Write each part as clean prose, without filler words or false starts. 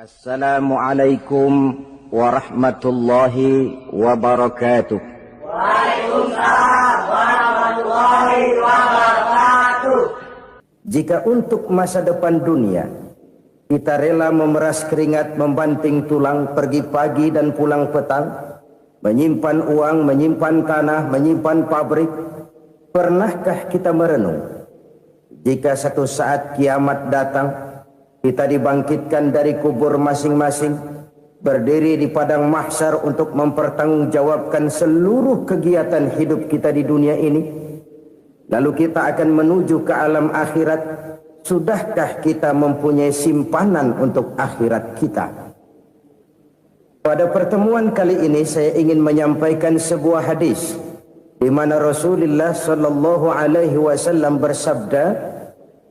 Assalamualaikum warahmatullahi wabarakatuh. Waalaikumsalam warahmatullahi wabarakatuh. Jika untuk masa depan dunia kita rela memeras keringat, membanting tulang, pergi pagi dan pulang petang, menyimpan uang, menyimpan tanah, menyimpan pabrik, pernahkah kita merenung jika satu saat kiamat datang, kita dibangkitkan dari kubur masing-masing, berdiri di padang mahsyar untuk mempertanggungjawabkan seluruh kegiatan hidup kita di dunia ini. Lalu kita akan menuju ke alam akhirat. Sudahkah kita mempunyai simpanan untuk akhirat kita? Pada pertemuan kali ini saya ingin menyampaikan sebuah hadis di mana Rasulullah sallallahu alaihi wasallam bersabda,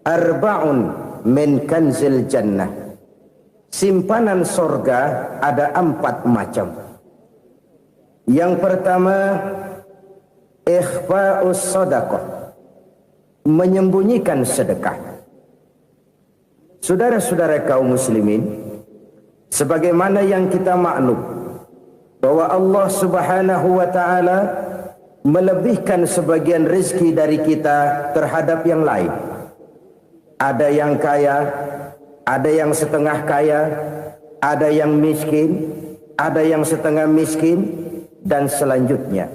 "Arba'un min kanzil jannah." Simpanan sorga ada 4 macam. Yang pertama, ikhfa'us sadaqah, menyembunyikan sedekah. Saudara-saudara kaum muslimin, sebagaimana yang kita maklum bahwa Allah Subhanahu wa taala melebihkan sebagian rezeki dari kita terhadap yang lain. Ada yang kaya, ada yang setengah kaya, ada yang miskin, ada yang setengah miskin, dan selanjutnya.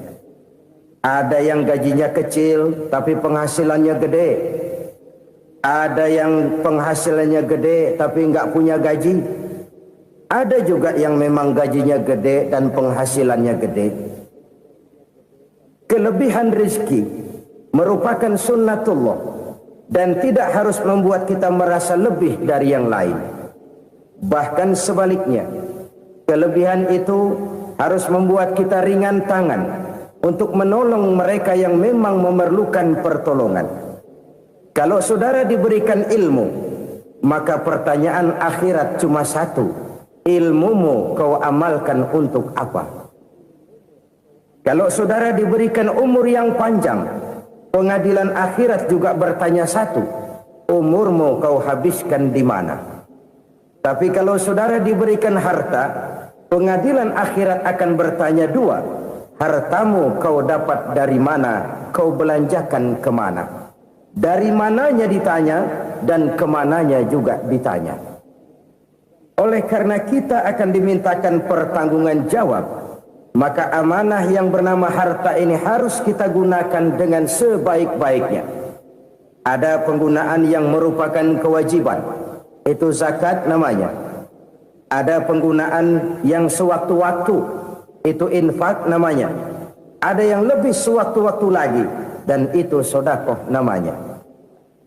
Ada yang gajinya kecil tapi penghasilannya gede. Ada yang penghasilannya gede tapi nggak punya gaji. Ada juga yang memang gajinya gede dan penghasilannya gede. Kelebihan rezeki merupakan sunnatullah dan tidak harus membuat kita merasa lebih dari yang lain. Bahkan sebaliknya, kelebihan itu harus membuat kita ringan tangan untuk menolong mereka yang memang memerlukan pertolongan. Kalau saudara diberikan ilmu, maka pertanyaan akhirat cuma satu: ilmumu kau amalkan untuk apa? Kalau saudara diberikan umur yang panjang, pengadilan akhirat juga bertanya satu: umurmu kau habiskan di mana? Tapi kalau saudara diberikan harta, pengadilan akhirat akan bertanya 2: hartamu kau dapat dari mana? Kau belanjakan kemana? Dari mananya ditanya dan kemananya juga ditanya. Oleh karena kita akan dimintakan pertanggungan jawab, maka amanah yang bernama harta ini harus kita gunakan dengan sebaik-baiknya. Ada penggunaan yang merupakan kewajiban, itu zakat namanya. Ada penggunaan yang sewaktu-waktu, itu infak namanya. Ada yang lebih sewaktu-waktu lagi, dan itu sedekah namanya.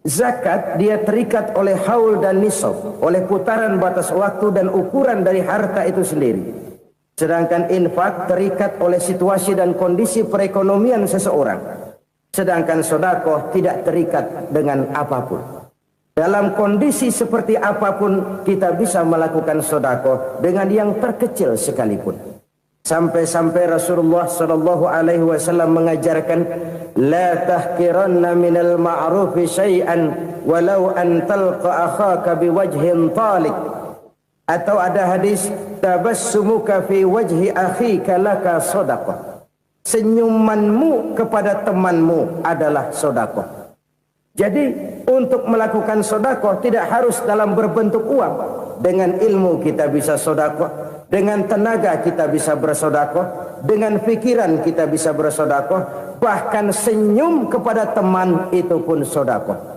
Zakat dia terikat oleh haul dan nisab, oleh putaran batas waktu dan ukuran dari harta itu sendiri. Sedangkan infak terikat oleh situasi dan kondisi perekonomian seseorang. Sedangkan sedekah tidak terikat dengan apapun. Dalam kondisi seperti apapun kita bisa melakukan sedekah dengan yang terkecil sekalipun. Sampai-sampai Rasulullah sallallahu alaihi wasallam mengajarkan, la tahqiranna minal ma'rufi syai'an walau an talqa akhaka biwajhin talik. Atau ada hadis, tabassumuka fi wajhi akhika laka shadaqah. Senyumanmu kepada temanmu adalah sedekah. Jadi untuk melakukan sedekah tidak harus dalam berbentuk uang. Dengan ilmu kita bisa sedekah, dengan tenaga kita bisa bersedekah, dengan pikiran kita bisa bersedekah, bahkan senyum kepada teman itu pun sedekah.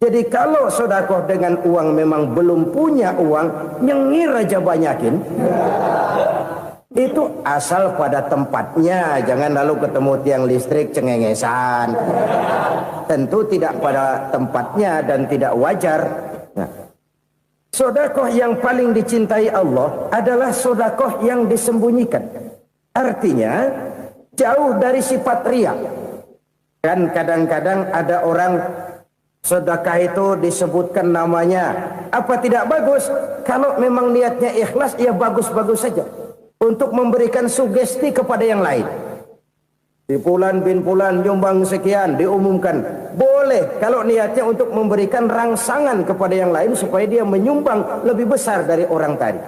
Jadi kalau sedekah dengan uang memang belum punya uang, nyengir aja banyakin. Itu asal pada tempatnya, jangan lalu ketemu tiang listrik cengengesan. Tentu tidak pada tempatnya dan tidak wajar. Nah, sedekah yang paling dicintai Allah adalah sedekah yang disembunyikan. Artinya jauh dari sifat riya. Kan kadang-kadang ada orang sedekah itu disebutkan namanya. Apa tidak bagus? Kalau memang niatnya ikhlas, ya bagus-bagus saja. Untuk memberikan sugesti kepada yang lain. Si Fulan bin Fulan nyumbang sekian, diumumkan. Boleh kalau niatnya untuk memberikan rangsangan kepada yang lain supaya dia menyumbang lebih besar dari orang tadi.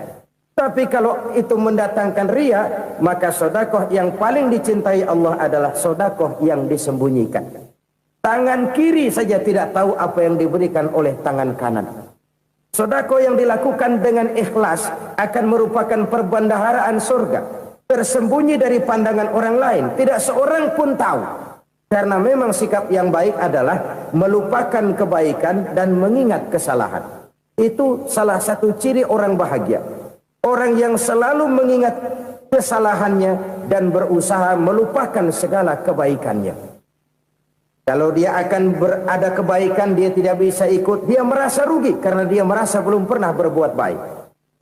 Tapi kalau itu mendatangkan ria, maka sedekah yang paling dicintai Allah adalah sedekah yang disembunyikan. Tangan kiri saja tidak tahu apa yang diberikan oleh tangan kanan. Sedekah yang dilakukan dengan ikhlas akan merupakan perbendaharaan surga, tersembunyi dari pandangan orang lain, tidak seorang pun tahu. Karena memang sikap yang baik adalah melupakan kebaikan dan mengingat kesalahan. Itu salah satu ciri orang bahagia. Orang yang selalu mengingat kesalahannya dan berusaha melupakan segala kebaikannya. Kalau dia akan ada kebaikan, dia tidak bisa ikut, dia merasa rugi karena dia merasa belum pernah berbuat baik.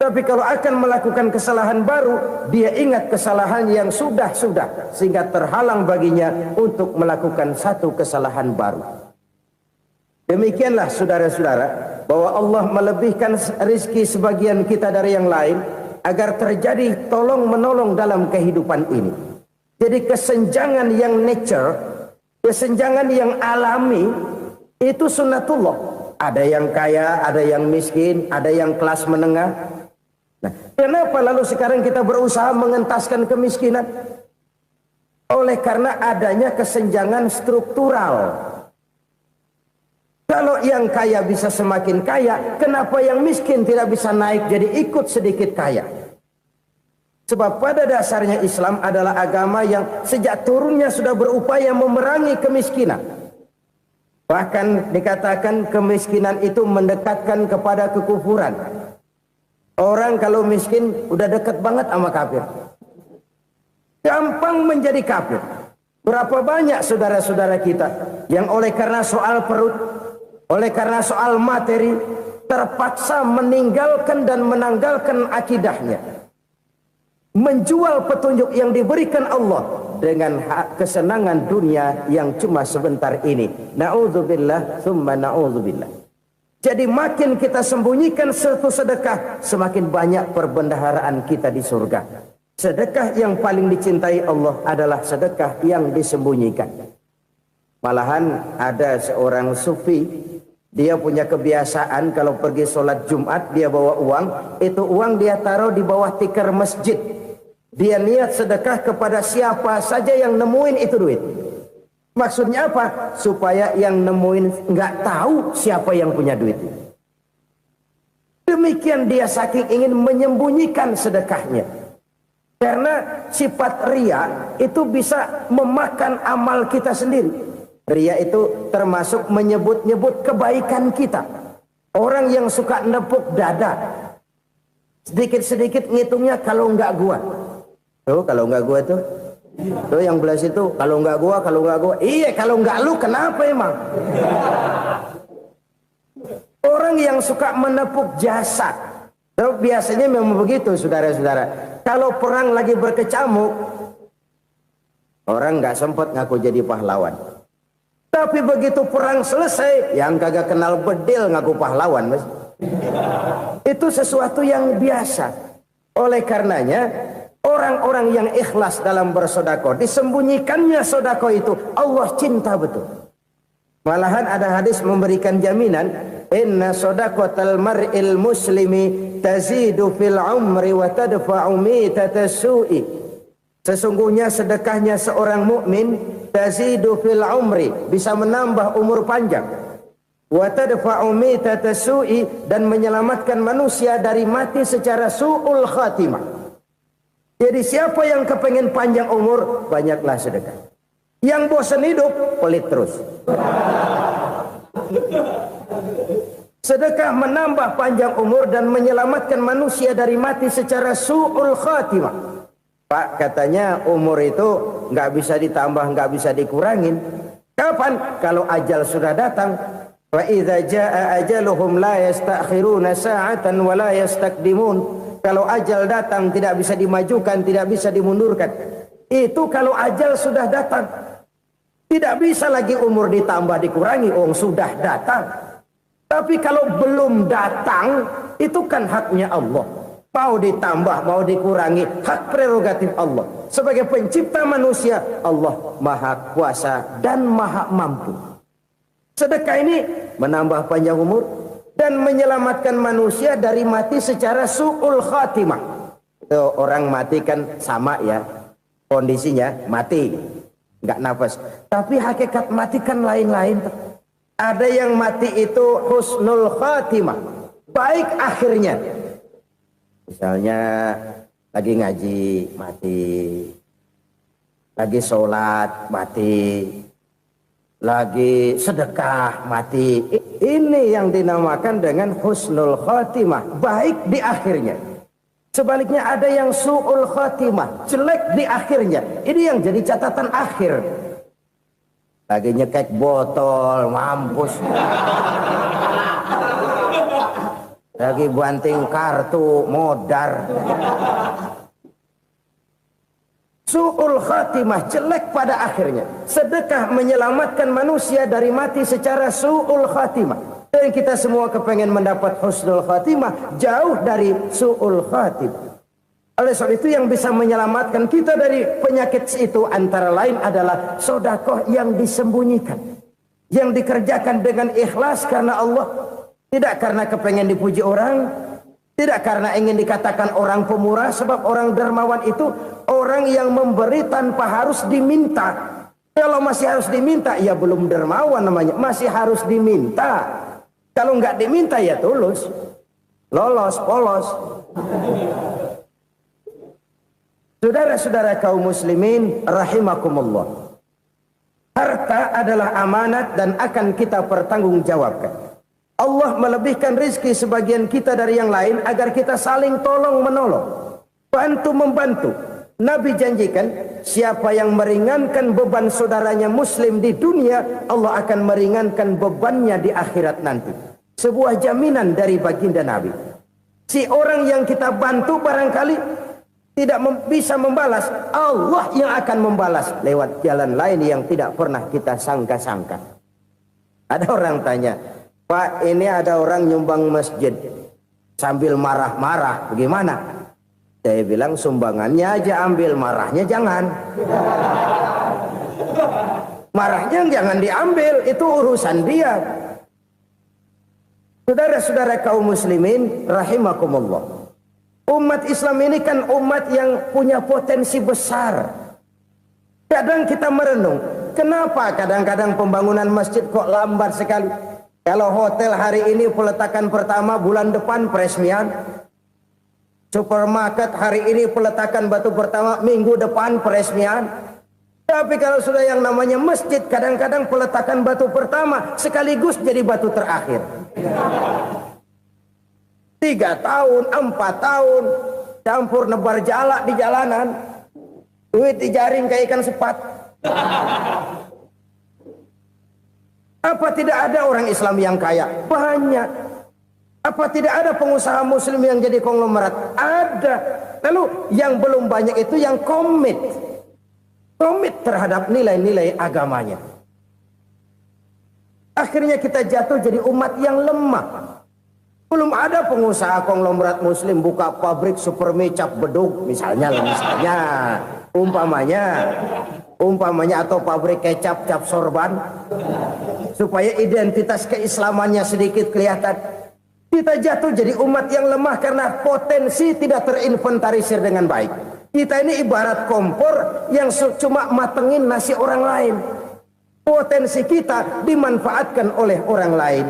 Tapi kalau akan melakukan kesalahan baru, dia ingat kesalahan yang sudah-sudah, sehingga terhalang baginya untuk melakukan satu kesalahan baru. Demikianlah saudara-saudara, bahwa Allah melebihkan rizki sebagian kita dari yang lain, agar terjadi tolong-menolong dalam kehidupan ini. Jadi kesenjangan yang nature, kesenjangan yang alami, itu sunnatullah. Ada yang kaya, ada yang miskin, ada yang kelas menengah. Nah, kenapa lalu sekarang kita berusaha mengentaskan kemiskinan? Oleh karena adanya kesenjangan struktural. Kalau yang kaya bisa semakin kaya, kenapa yang miskin tidak bisa naik jadi ikut sedikit kaya? Sebab pada dasarnya Islam adalah agama yang sejak turunnya sudah berupaya memerangi kemiskinan. Bahkan dikatakan kemiskinan itu mendekatkan kepada kekufuran. Orang kalau miskin udah dekat banget sama kafir. Gampang menjadi kafir. Berapa banyak saudara-saudara kita yang oleh karena soal perut, oleh karena soal materi, terpaksa meninggalkan dan menanggalkan akidahnya, menjual petunjuk yang diberikan Allah dengan kesenangan dunia yang cuma sebentar ini. Na'udzubillah, thumma na'udzubillah. Jadi makin kita sembunyikan satu sedekah, semakin banyak perbendaharaan kita di surga. Sedekah yang paling dicintai Allah adalah sedekah yang disembunyikan. Malahan ada seorang sufi, dia punya kebiasaan kalau pergi sholat Jumat, dia bawa uang, itu uang dia taruh di bawah tikar masjid. Dia niat sedekah kepada siapa saja yang nemuin itu duit. Maksudnya apa? Supaya yang nemuin nggak tahu siapa yang punya duit. Demikian dia saking ingin menyembunyikan sedekahnya. Karena sifat ria itu bisa memakan amal kita sendiri. Ria itu termasuk menyebut-nyebut kebaikan kita. Orang yang suka nepuk dada, sedikit-sedikit ngitungnya kalau nggak gua. Tuh kalau nggak gua tuh yang belas itu kalau nggak gua. Iya kalau nggak lu kenapa emang? Orang yang suka menepuk jasad. Tuh, biasanya memang begitu saudara-saudara. Kalau perang lagi berkecamuk, orang nggak sempat ngaku jadi pahlawan. Tapi begitu perang selesai, yang kagak kenal bedil ngaku pahlawan, mas. Itu sesuatu yang biasa. Oleh karenanya, orang-orang yang ikhlas dalam bersedekah, disembunyikannya sedekah itu, Allah cinta betul. Malahan ada hadis memberikan jaminan, inna sedaqatal mar'il muslimi tazidu fil umri wa tadfa'u mitatas su'i. Sesungguhnya sedekahnya seorang mukmin tazidu fil umri, bisa menambah umur panjang, wa tadfa'u mitatas su'i, dan menyelamatkan manusia dari mati secara su'ul khatimah. Jadi siapa yang kepengen panjang umur, banyaklah sedekah. Yang bosan hidup, pelit terus. Sedekah menambah panjang umur dan menyelamatkan manusia dari mati secara su'ul khatimah. Pak, katanya umur itu nggak bisa ditambah, nggak bisa dikurangin. Kapan? Kalau ajal sudah datang. Wa idza jaa ajaluhum la yastakhiruna sa'atan wa la yastakdimun. Kalau ajal datang tidak bisa dimajukan, tidak bisa dimundurkan. Itu kalau ajal sudah datang. Tidak bisa lagi umur ditambah dikurangi, sudah datang. Tapi kalau belum datang, itu kan haknya Allah. Mau ditambah, mau dikurangi, hak prerogatif Allah. Sebagai pencipta manusia, Allah maha kuasa dan maha mampu. Sedekah ini menambah panjang umur dan menyelamatkan manusia dari mati secara su'ul khatimah. Orang mati kan sama ya, kondisinya mati, nggak nafas. Tapi hakikat mati kan lain-lain. Ada yang mati itu husnul khatimah, baik akhirnya. Misalnya lagi ngaji mati, lagi sholat mati, lagi sedekah mati. Ini yang dinamakan dengan husnul khatimah, baik di akhirnya. Sebaliknya ada yang su'ul khatimah, jelek di akhirnya. Ini yang jadi catatan akhir. Lagi nyekek botol, mampus. Lagi banting kartu, modar. Su'ul khatimah, jelek pada akhirnya. Sedekah menyelamatkan manusia dari mati secara su'ul khatimah. Dan kita semua kepengen mendapat husnul khatimah, jauh dari su'ul khatimah. Oleh sebab itu yang bisa menyelamatkan kita dari penyakit itu antara lain adalah sedekah yang disembunyikan, yang dikerjakan dengan ikhlas karena Allah, tidak karena kepengen dipuji orang, tidak karena ingin dikatakan orang pemurah. Sebab orang dermawan itu orang yang memberi tanpa harus diminta. Kalau masih harus diminta, ya belum dermawan namanya, masih harus diminta. Kalau nggak diminta ya tulus, lolos, polos. Saudara-saudara kaum muslimin rahimakumullah. Harta adalah amanat dan akan kita pertanggungjawabkan. Allah melebihkan rizki sebagian kita dari yang lain agar kita saling tolong menolong, bantu membantu. Nabi janjikan siapa yang meringankan beban saudaranya muslim di dunia, Allah akan meringankan bebannya di akhirat nanti. Sebuah jaminan dari baginda Nabi. Si orang yang kita bantu barangkali tidak bisa membalas, Allah yang akan membalas lewat jalan lain yang tidak pernah kita sangka-sangka. Ada orang tanya, Pak, ini ada orang nyumbang masjid sambil marah-marah, bagaimana? Saya bilang sumbangannya aja ambil, marahnya jangan. Marahnya jangan diambil, itu urusan dia. Saudara-saudara kaum muslimin rahimakumullah. Umat Islam ini kan umat yang punya potensi besar. Kadang kita merenung, kenapa kadang-kadang pembangunan masjid kok lambat sekali? Kalau hotel hari ini peletakan pertama, bulan depan peresmian. Supermarket hari ini peletakan batu pertama, minggu depan peresmian. Tapi kalau sudah yang namanya masjid, kadang-kadang peletakan batu pertama sekaligus jadi batu terakhir. 3 tahun, 4 tahun, campur nebar jalak di jalanan, duit dijaring kayak ikan sepat. Apa tidak ada orang Islam yang kaya? Banyak. Apa tidak ada pengusaha muslim yang jadi konglomerat? Ada. Lalu yang belum banyak itu yang komit terhadap nilai-nilai agamanya. Akhirnya kita jatuh jadi umat yang lemah. Belum ada pengusaha konglomerat muslim buka pabrik supermi cap beduk misalnya umpamanya atau pabrik kecap cap sorban supaya identitas keislamannya sedikit kelihatan. Kita jatuh jadi umat yang lemah karena potensi tidak terinventarisir dengan baik. Kita ini ibarat kompor yang cuma matengin nasi orang lain. Potensi kita dimanfaatkan oleh orang lain.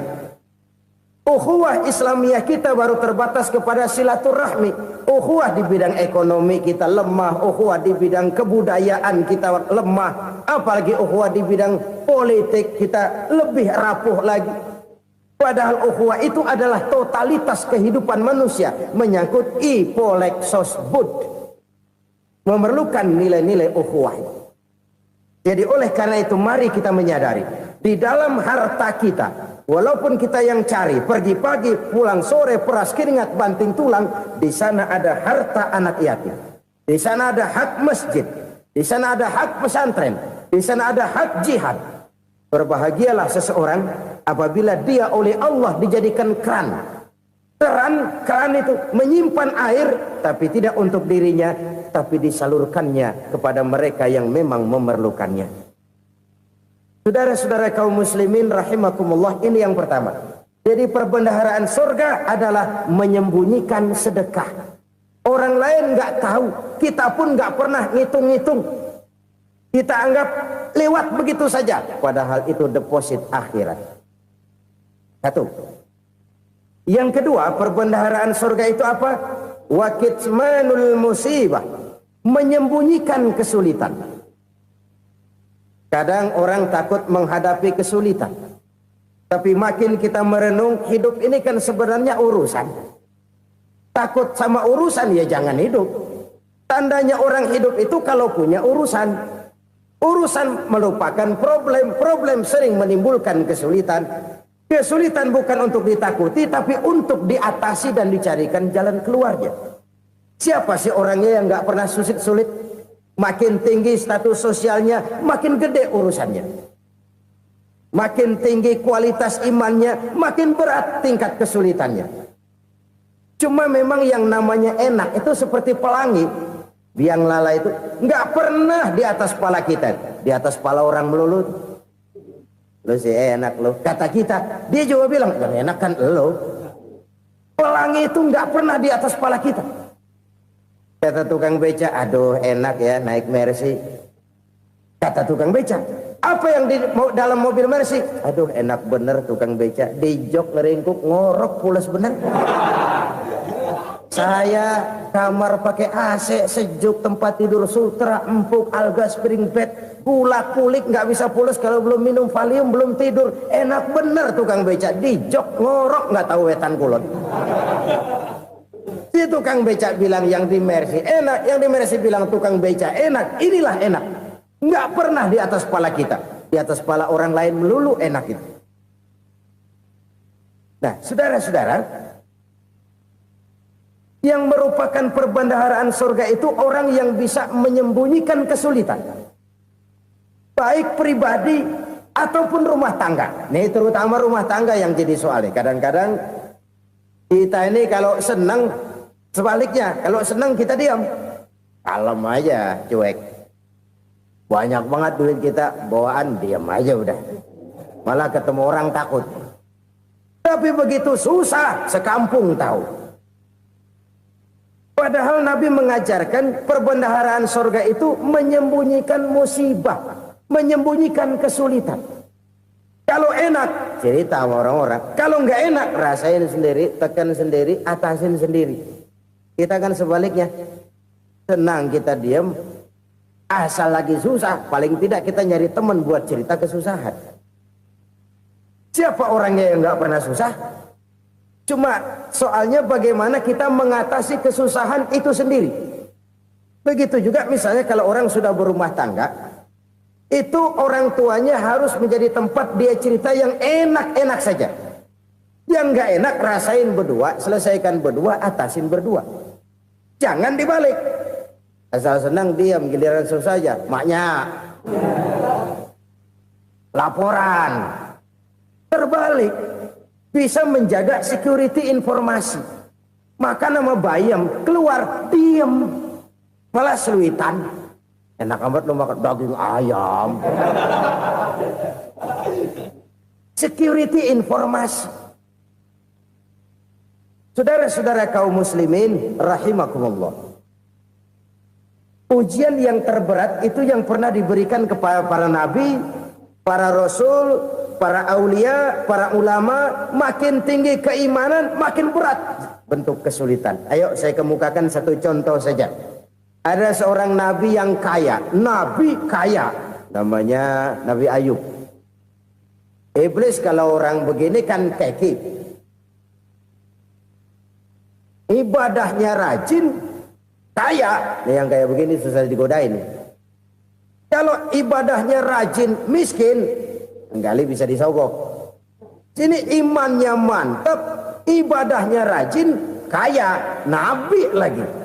Ukhuwah Islamiyah kita baru terbatas kepada silaturahmi. Ukhuwah di bidang ekonomi kita lemah, ukhuwah di bidang kebudayaan kita lemah, apalagi ukhuwah di bidang politik kita lebih rapuh lagi. Padahal ukhuwah itu adalah totalitas kehidupan manusia, menyangkut ipolek sosbud, memerlukan nilai-nilai ukhuwah. Jadi oleh karena itu mari kita menyadari di dalam harta kita, walaupun kita yang cari, pergi pagi, pulang sore, peras keringat, banting tulang, di sana ada harta anak yatim. Di sana ada hak masjid. Di sana ada hak pesantren. Di sana ada hak jihad. Berbahagialah seseorang apabila dia oleh Allah dijadikan keran Keran itu menyimpan air, tapi tidak untuk dirinya, tapi disalurkannya kepada mereka yang memang memerlukannya. Saudara-saudara kaum muslimin rahimakumullah, ini yang pertama. Jadi perbendaharaan surga adalah menyembunyikan sedekah. Orang lain nggak tahu, kita pun nggak pernah ngitung-ngitung. Kita anggap lewat begitu saja, padahal itu deposit akhirat. Satu. Yang kedua, perbendaharaan surga itu apa? Wa kitmanul musibah, menyembunyikan kesulitan. Kadang orang takut menghadapi kesulitan, tapi makin kita merenung, hidup ini kan sebenarnya urusan. Takut sama urusan, ya jangan hidup. Tandanya orang hidup itu kalau punya urusan. Urusan melupakan problem. Problem sering menimbulkan kesulitan. Kesulitan bukan untuk ditakuti, tapi untuk diatasi dan dicarikan jalan keluarnya. Siapa sih orangnya yang nggak pernah sulit-sulit? Makin tinggi status sosialnya, makin gede urusannya. Makin tinggi kualitas imannya, makin berat tingkat kesulitannya. Cuma memang yang namanya enak itu seperti pelangi. Biang lala itu nggak pernah di atas kepala kita, di atas kepala orang melulu. Lo sih enak lo, kata kita. Dia juga bilang, yang enak kan lo. Pelangi itu nggak pernah di atas kepala kita. Kata tukang beca, aduh enak ya naik Mercy. Kata tukang beca, apa yang di dalam mobil Mercy? Aduh enak bener tukang beca, di jok ngeringkuk ngorok pulas bener. Saya kamar pakai AC, sejuk, tempat tidur sutra, empuk, alga, spring bed, gula kulik, nggak bisa pulas kalau belum minum Valium, belum tidur. Enak bener tukang beca, di jok ngorok nggak tahu wetan kulon. Si tukang beca bilang yang di Mercy enak, yang di Mercy bilang tukang beca enak. Inilah enak, nggak pernah di atas kepala kita, di atas kepala orang lain melulu enak itu. Nah, saudara-saudara, yang merupakan perbendaharaan surga itu orang yang bisa menyembunyikan kesulitan, baik pribadi ataupun rumah tangga. Nih terutama rumah tangga yang jadi soalnya. Kadang-kadang kita ini kalau senang, sebaliknya kalau senang kita diam, kalem aja, cuek. Banyak banget duit kita bawaan, diam aja udah. Malah ketemu orang takut. Tapi begitu susah, sekampung tahu. Padahal Nabi mengajarkan perbendaharaan surga itu menyembunyikan musibah, menyembunyikan kesulitan. Kalau enak, cerita sama orang-orang. Kalau nggak enak, rasain sendiri, tekan sendiri, atasin sendiri. Kita kan sebaliknya, senang kita diam, asal lagi susah, paling tidak kita nyari teman buat cerita kesusahan. Siapa orangnya yang nggak pernah susah? Cuma soalnya bagaimana kita mengatasi kesusahan itu sendiri. Begitu juga misalnya kalau orang sudah berumah tangga, itu orang tuanya harus menjadi tempat dia cerita yang enak-enak saja. Yang nggak enak rasain berdua, selesaikan berdua, atasin berdua. Jangan dibalik. Asal senang diam, giliran susah saja. Maknya laporan. Terbalik. Bisa menjaga security informasi. Maka nama bayam keluar diam, malah seluitan. Enak amat lo makan daging ayam. Security informasi. Saudara-saudara kaum muslimin rahimakumullah. Ujian yang terberat itu yang pernah diberikan kepada para nabi, para rasul, para aulia, para ulama. Makin tinggi keimanan, makin berat bentuk kesulitan. Ayo saya kemukakan satu contoh saja. Ada seorang nabi yang kaya, nabi kaya, namanya Nabi Ayub. Iblis kalau orang begini kan keki, ibadahnya rajin, kaya. Nih yang kayak begini susah digodain. Kalau ibadahnya rajin, miskin, kali bisa disogok. Sini imannya mantap, ibadahnya rajin, kaya, nabi lagi.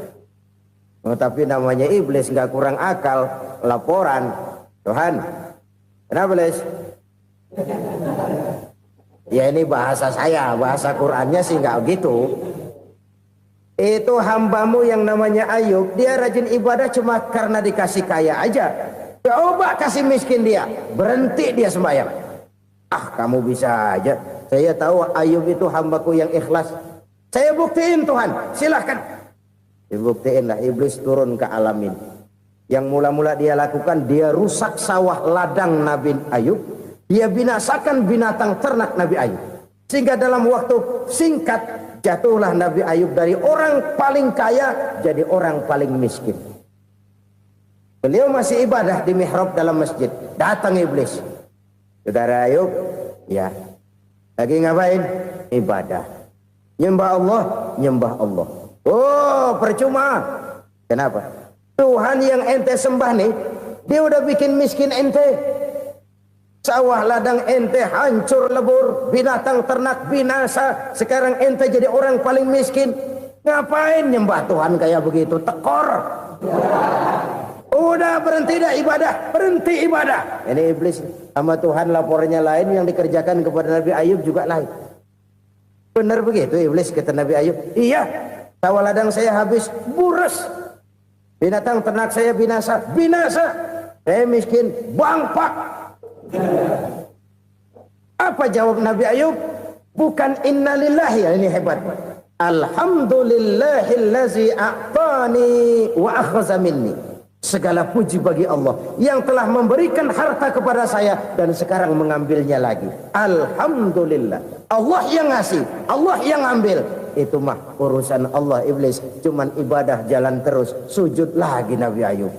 Oh, tapi namanya iblis nggak kurang akal. Laporan, Tuhan, kenapa iblis? Ya ini bahasa saya, bahasa Qur'annya sih nggak gitu. Itu hambamu yang namanya Ayub, dia rajin ibadah cuma karena dikasih kaya aja. Coba kasih miskin dia, berhenti dia sembahyang. Ah, kamu bisa aja. Saya tahu Ayub itu hambaku yang ikhlas. Saya buktiin Tuhan, silahkan. Dibuktiin lah, iblis turun ke alam ini. Yang mula-mula dia lakukan, dia rusak sawah ladang Nabi Ayub. Dia binasakan binatang ternak Nabi Ayub. Sehingga dalam waktu singkat, jatuhlah Nabi Ayub dari orang paling kaya, jadi orang paling miskin. Beliau masih ibadah di mihrab dalam masjid. Datang iblis. Saudara Ayub, ya. Lagi ngapain? Ibadah. Nyembah Allah, nyembah Allah. Oh, percuma. Kenapa? Tuhan yang ente sembah nih, dia udah bikin miskin ente. Sawah ladang ente hancur lebur, binatang ternak binasa. Sekarang ente jadi orang paling miskin. Ngapain nyembah Tuhan kayak begitu? Tekor. Udah berhenti dah ibadah, berhenti ibadah. Ini iblis sama Tuhan lapornya lain, yang dikerjakan kepada Nabi Ayub juga lain. Benar begitu iblis kata Nabi Ayub? Iya, sawah ladang saya habis, buras. Binatang ternak saya binasa, binasa. Saya miskin, bangpak. Apa jawab Nabi Ayub? Bukan innalillahi, ini hebat. Alhamdulillahillazi a'tani wa akhza minni. Segala puji bagi Allah yang telah memberikan harta kepada saya dan sekarang mengambilnya lagi. Alhamdulillah. Allah yang ngasih, Allah yang ambil. Itu mah urusan Allah. Iblis cuman ibadah jalan terus, sujud lagi Nabi Ayub.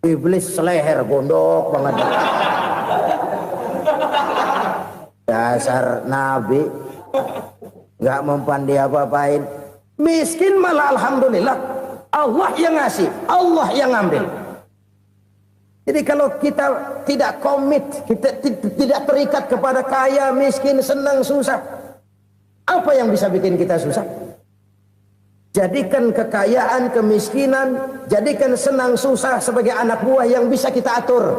Iblis seleher gondok banget. Dasar Nabi nggak mempan dia apa-apain. Miskin malah alhamdulillah. Allah yang ngasih, Allah yang ambil. Jadi kalau kita tidak komit, kita tidak terikat kepada kaya, miskin, senang, susah, apa yang bisa bikin kita susah? Jadikan kekayaan, kemiskinan, jadikan senang, susah sebagai anak buah yang bisa kita atur.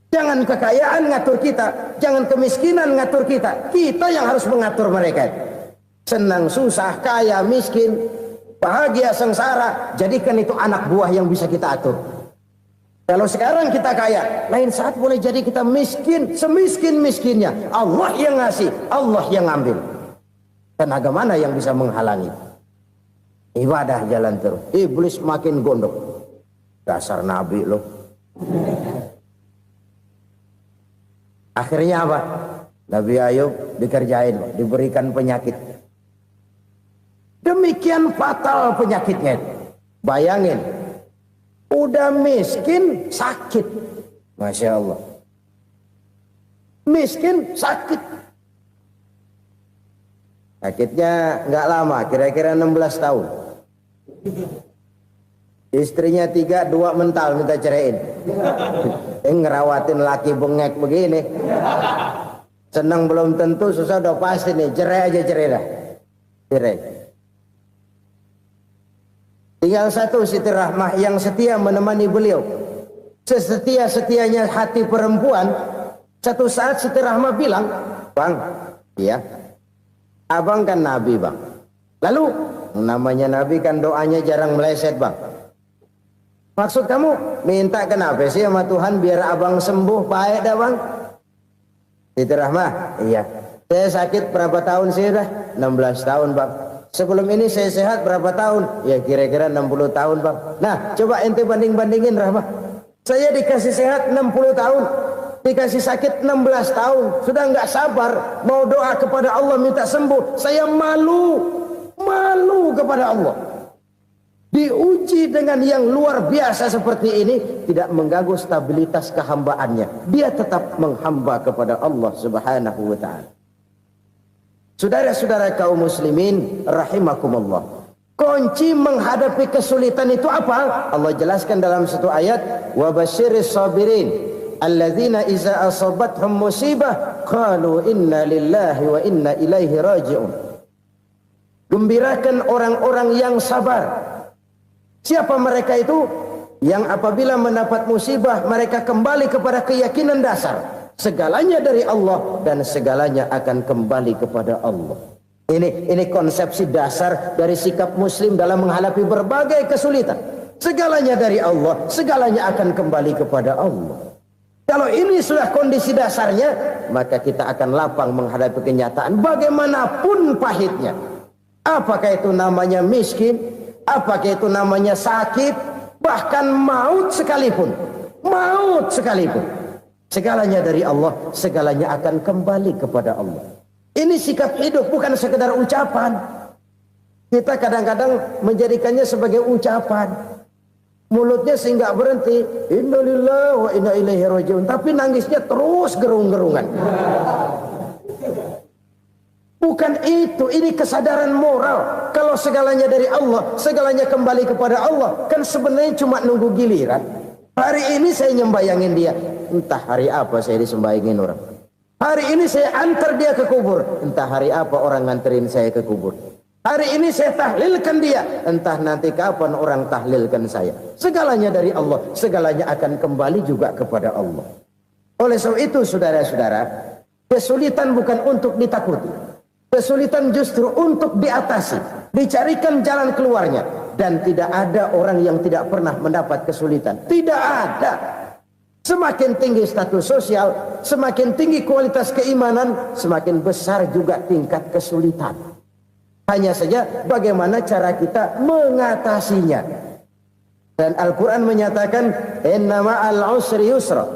Jangan kekayaan ngatur kita, jangan kemiskinan ngatur kita. Kita yang harus mengatur mereka. Senang, susah, kaya, miskin, bahagia, sengsara, jadikan itu anak buah yang bisa kita atur. Kalau sekarang kita kaya, lain saat boleh jadi kita miskin, semiskin-miskinnya. Allah yang ngasih, Allah yang ambil. Tenaga mana yang bisa menghalangi? Ibadah jalan terus. Iblis makin gondok. Dasar Nabi loh. Akhirnya apa? Nabi Ayub dikerjain, diberikan penyakit. Demikian fatal penyakitnya. Bayangin, udah miskin sakit. Masya Allah. Miskin sakit. Sakitnya nggak lama, kira-kira 16 tahun. Istrinya 3, 2 mental minta ceraiin. Ngerawatin laki bengek begini. Senang belum tentu, susah udah pasti nih. Cerai aja, cerai dah. Cerai. Tinggal satu Siti Rahmah yang setia menemani beliau. Sesetia-setianya hati perempuan. Satu saat Siti Rahmah bilang, "Bang, iya, abang kan Nabi bang. Lalu namanya Nabi kan doanya jarang meleset bang. Maksud kamu minta kenapa sih sama Tuhan biar abang sembuh baik dah bang?" Siti Rahmah, iya. Saya sakit berapa tahun sih dah? 16 tahun bang. Sebelum ini saya sehat berapa tahun? Ya kira-kira 60 tahun bang. Nah coba ente banding-bandingin Rahmah. Saya dikasih sehat 60 tahun. Dikasih sakit 16 tahun. Sudah nggak sabar. Mau doa kepada Allah minta sembuh. Saya malu. Malu kepada Allah. Diuji dengan yang luar biasa seperti ini. Tidak mengganggu stabilitas kehambaannya. Dia tetap menghamba kepada Allah subhanahu wa ta'ala. Saudara-saudara kaum muslimin rahimakumullah. Kunci menghadapi kesulitan itu apa? Allah jelaskan dalam satu ayat, wa basyiris sabirin alladzina iza asabathum musibah qalu inna lillahi wa inna ilaihi raji'un. Gembirakan orang-orang yang sabar. Siapa mereka itu? Yang apabila mendapat musibah mereka kembali kepada keyakinan dasar. segalanya dari Allah dan segalanya akan kembali kepada Allah. Ini konsepsi dasar dari sikap muslim dalam menghadapi berbagai kesulitan. Segalanya dari Allah, segalanya akan kembali kepada Allah. Kalau ini sudah kondisi dasarnya, maka kita akan lapang menghadapi kenyataan bagaimanapun pahitnya. Apakah itu namanya miskin, apakah itu namanya sakit, bahkan maut sekalipun. Maut sekalipun. Segalanya dari Allah, segalanya akan kembali kepada Allah. Ini sikap hidup, bukan sekedar ucapan. Kita kadang-kadang menjadikannya sebagai ucapan. Mulutnya sehingga berhenti, innalillahi wa inna ilaihi rajiun, tapi nangisnya terus gerung-gerungan. Bukan itu, ini kesadaran moral. Kalau segalanya dari Allah, segalanya kembali kepada Allah, kan sebenarnya cuma nunggu giliran. Hari ini saya nyembayangin dia, entah hari apa saya disembayangin orang. Hari ini saya antar dia ke kubur, entah hari apa orang nganterin saya ke kubur. Hari ini saya tahlilkan dia, entah nanti kapan orang tahlilkan saya. Segalanya dari Allah, segalanya akan kembali juga kepada Allah. Oleh sebab itu saudara-saudara, kesulitan bukan untuk ditakuti. Kesulitan justru untuk diatasi, dicarikan jalan keluarnya. Dan tidak ada orang yang tidak pernah mendapat kesulitan. Tidak ada. Semakin tinggi status sosial, semakin tinggi kualitas keimanan, semakin besar juga tingkat kesulitan. Hanya saja bagaimana cara kita mengatasinya. Dan Al-Quran menyatakan, inna ma'al usri yusra.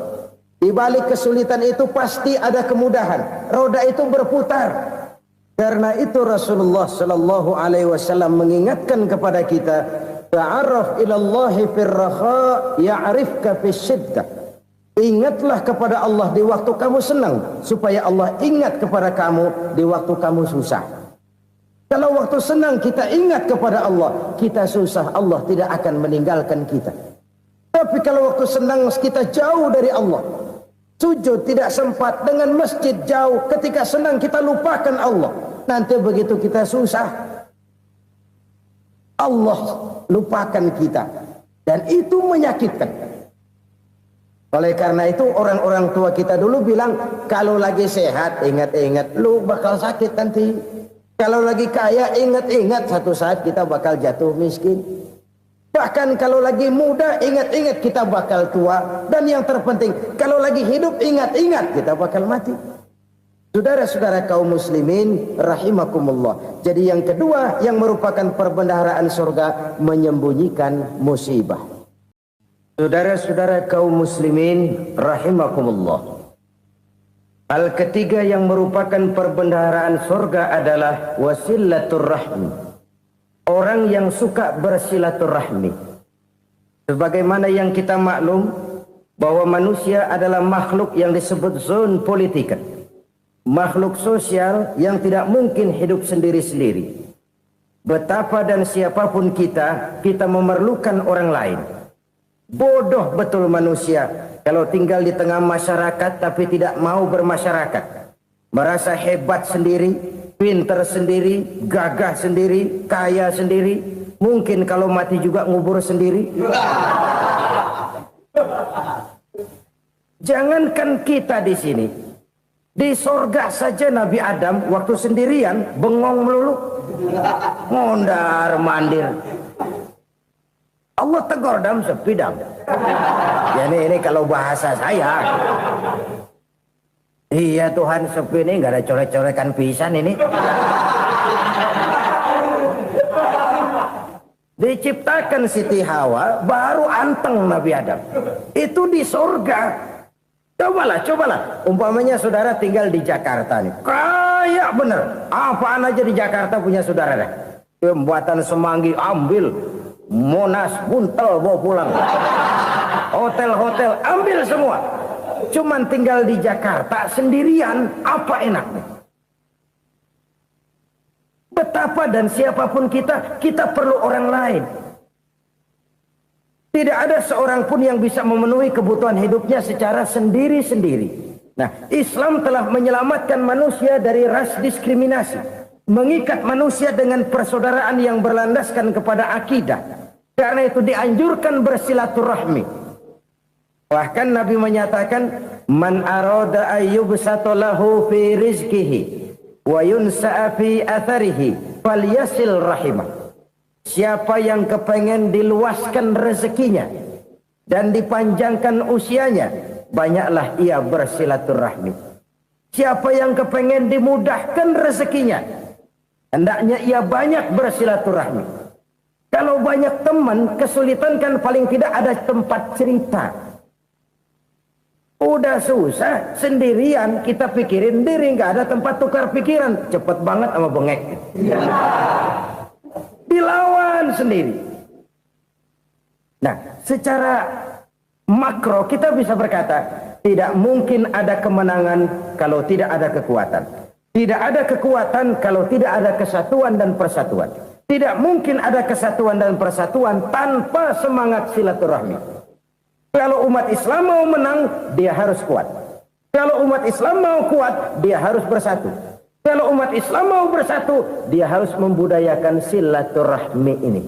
Di balik kesulitan itu pasti ada kemudahan. Roda itu berputar. Karena itu Rasulullah Sallallahu Alaihi Wasallam mengingatkan kepada kita, ta'arraf ilallahi firraha ya'rifka fisyiddah. Ingatlah kepada Allah di waktu kamu senang, supaya Allah ingat kepada kamu di waktu kamu susah. Kalau waktu senang kita ingat kepada Allah, kita susah, Allah tidak akan meninggalkan kita. Tapi kalau waktu senang kita jauh dari Allah, sujud tidak sempat, dengan masjid jauh, ketika senang kita lupakan Allah. Nanti begitu kita susah, Allah lupakan kita. Dan itu menyakitkan. Oleh karena itu orang-orang tua kita dulu bilang, kalau lagi sehat ingat-ingat lu bakal sakit nanti. Kalau lagi kaya ingat-ingat satu saat kita bakal jatuh miskin. Bahkan kalau lagi muda ingat-ingat kita bakal tua. Dan yang terpenting kalau lagi hidup ingat-ingat kita bakal mati. Saudara-saudara kaum muslimin rahimakumullah. Jadi yang kedua yang merupakan perbendaharaan surga, menyembunyikan musibah. Saudara-saudara kaum muslimin rahimakumullah. Hal ketiga yang merupakan perbendaharaan surga adalah wasilatur rahmi. Orang yang suka bersilaturahmi. Sebagaimana yang kita maklum bahwa manusia adalah makhluk yang disebut zon politika. Makhluk sosial yang tidak mungkin hidup sendiri-sendiri. Betapa dan siapapun kita memerlukan orang lain. Bodoh betul manusia kalau tinggal di tengah masyarakat tapi tidak mau bermasyarakat. Merasa hebat sendiri, pintar sendiri, gagah sendiri, kaya sendiri. Mungkin kalau mati juga ngubur sendiri. Jangankan kita di sini, di sorga saja Nabi Adam waktu sendirian bengong melulu, mondar mandir. Allah tegur dam sepi dam. Ya ini kalau bahasa saya. Iya Tuhan sepi ini nggak ada coret-corekan pisan ini. Diciptakan Siti Hawa baru anteng Nabi Adam. Itu di surga. Cobalah. Umpamanya saudara tinggal di Jakarta nih. Kayak bener. Apaan aja di Jakarta punya saudara deh. Pembuatan Semanggi ambil. Monas, Buntel bawa pulang. Hotel-hotel ambil semua. Cuman tinggal di Jakarta sendirian, apa enaknya? Betapa dan siapapun kita perlu orang lain. Tidak ada seorang pun yang bisa memenuhi kebutuhan hidupnya secara sendiri-sendiri. Nah, Islam telah menyelamatkan manusia dari ras diskriminasi. Mengikat manusia dengan persaudaraan yang berlandaskan kepada akidah. Karena itu dianjurkan bersilaturahmi. Bahkan Nabi menyatakan, Man arada ayyubsata lahu fi rizqihi wa yunsa'a fi atharihi falyasil rahimah. Siapa yang kepengen diluaskan rezekinya dan dipanjangkan usianya, banyaklah ia bersilaturahmi. Siapa yang kepengen dimudahkan rezekinya, hendaknya ia banyak bersilaturahmi. Kalau banyak teman, kesulitan kan paling tidak ada tempat cerita. Udah susah, sendirian kita pikirin diri, nggak ada tempat tukar pikiran. Cepet banget sama bengek. Dilawan sendiri. Nah, secara makro kita bisa berkata, tidak mungkin ada kemenangan kalau tidak ada kekuatan. Tidak ada kekuatan kalau tidak ada kesatuan dan persatuan. Tidak mungkin ada kesatuan dan persatuan tanpa semangat silaturahmi. Kalau umat Islam mau menang, dia harus kuat. Kalau umat Islam mau kuat, dia harus bersatu. Kalau umat Islam mau bersatu, dia harus membudayakan silaturahmi ini.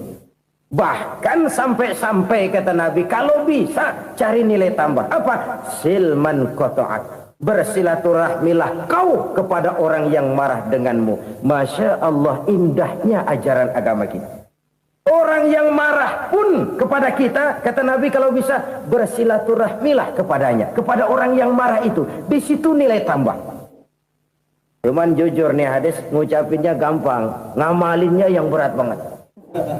Bahkan sampai-sampai kata Nabi, kalau bisa cari nilai tambah. Apa? Silman qata'ak. Bersilaturahmilah kau kepada orang yang marah denganmu. Masya Allah, indahnya ajaran agama kita. Orang yang marah pun kepada kita, kata Nabi, kalau bisa bersilaturahmilah kepadanya, kepada orang yang marah itu. Di situ nilai tambah. Cuman jujur nih hadis, ngucapinnya gampang, ngamalinnya yang berat banget.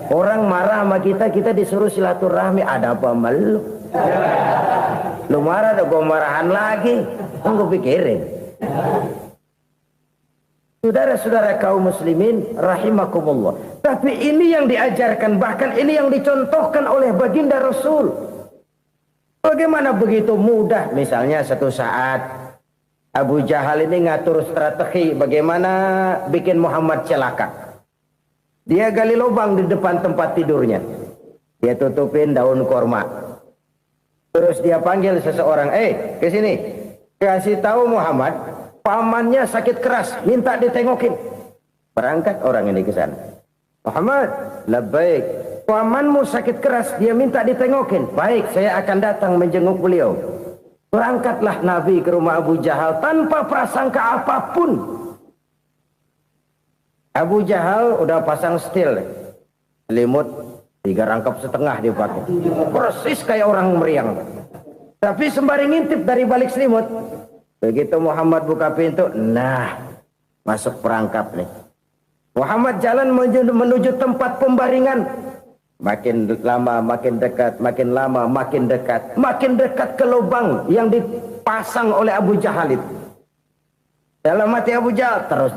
Orang marah sama kita, kita disuruh silaturahmi. Ada apa malu? Lu marah, ada gua marahan lagi. Tunggu pikirin. Saudara-saudara kaum muslimin rahimakumullah. Tapi ini yang diajarkan, bahkan ini yang dicontohkan oleh baginda Rasul. Bagaimana begitu mudah? Misalnya satu saat Abu Jahal ini ngatur strategi bagaimana bikin Muhammad celaka. Dia gali lubang di depan tempat tidurnya. Dia tutupin daun korma. Terus dia panggil seseorang, ke sini. Kasih tahu Muhammad, pamannya sakit keras, minta ditengokin. Berangkat orang ini ke sana. Muhammad, labbaik. Pamanmu sakit keras, dia minta ditengokin. Baik, saya akan datang menjenguk beliau. Berangkatlah Nabi ke rumah Abu Jahal tanpa prasangka apapun. Abu Jahal udah pasang setil, selimut 3 rangkap setengah dia pakai, persis kayak orang meriang. Tapi sembari ngintip dari balik selimut, begitu Muhammad buka pintu, nah masuk perangkap nih. Muhammad jalan menuju tempat pembaringan. Makin lama makin dekat, makin lama makin dekat, makin dekat ke lubang yang dipasang oleh Abu Jahal itu. Dalam hati Abu Jahal, terus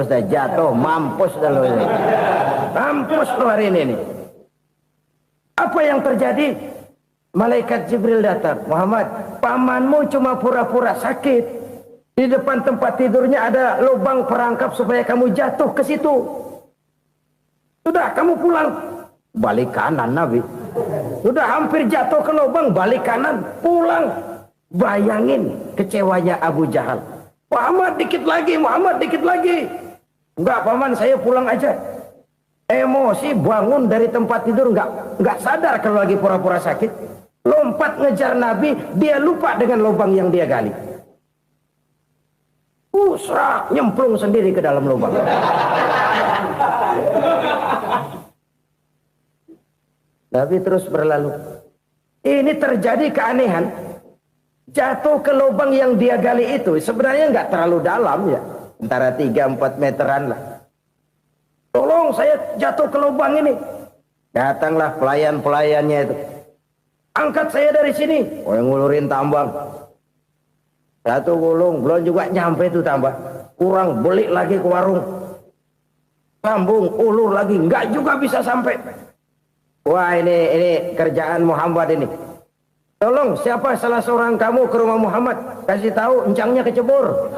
dah jatuh, mampus dah lo ini. Mampus lo hari ini nih. Apa yang terjadi? Malaikat Jibril datang. Muhammad, pamanmu cuma pura-pura sakit. Di depan tempat tidurnya ada lubang perangkap supaya kamu jatuh ke situ. Sudah, kamu pulang. Balik kanan Nabi. Sudah hampir jatuh ke lubang, balik kanan, pulang. Bayangin kecewanya Abu Jahal. Muhammad dikit lagi, Muhammad dikit lagi. Enggak paman, saya pulang aja. Emosi bangun dari tempat tidur, enggak sadar kalau lagi pura-pura sakit. Lompat ngejar Nabi, dia lupa dengan lubang yang dia gali. Serak, nyemplung sendiri ke dalam lubang. Nabi terus berlalu. Ini terjadi keanehan. Jatuh ke lubang yang dia gali itu sebenarnya nggak terlalu dalam ya, antara 3-4 meteran lah. Tolong saya jatuh ke lubang ini. Datanglah pelayan-pelayannya itu. Angkat saya dari sini. Oh, yang ngulurin tambang. Satu gulung, belum juga nyampe itu tambang. Kurang, beli lagi ke warung. Sambung, ulur lagi, nggak juga bisa sampai. Wah, ini kerjaan Muhammad ini. Tolong, siapa salah seorang kamu ke rumah Muhammad, kasih tahu encangnya kecebur.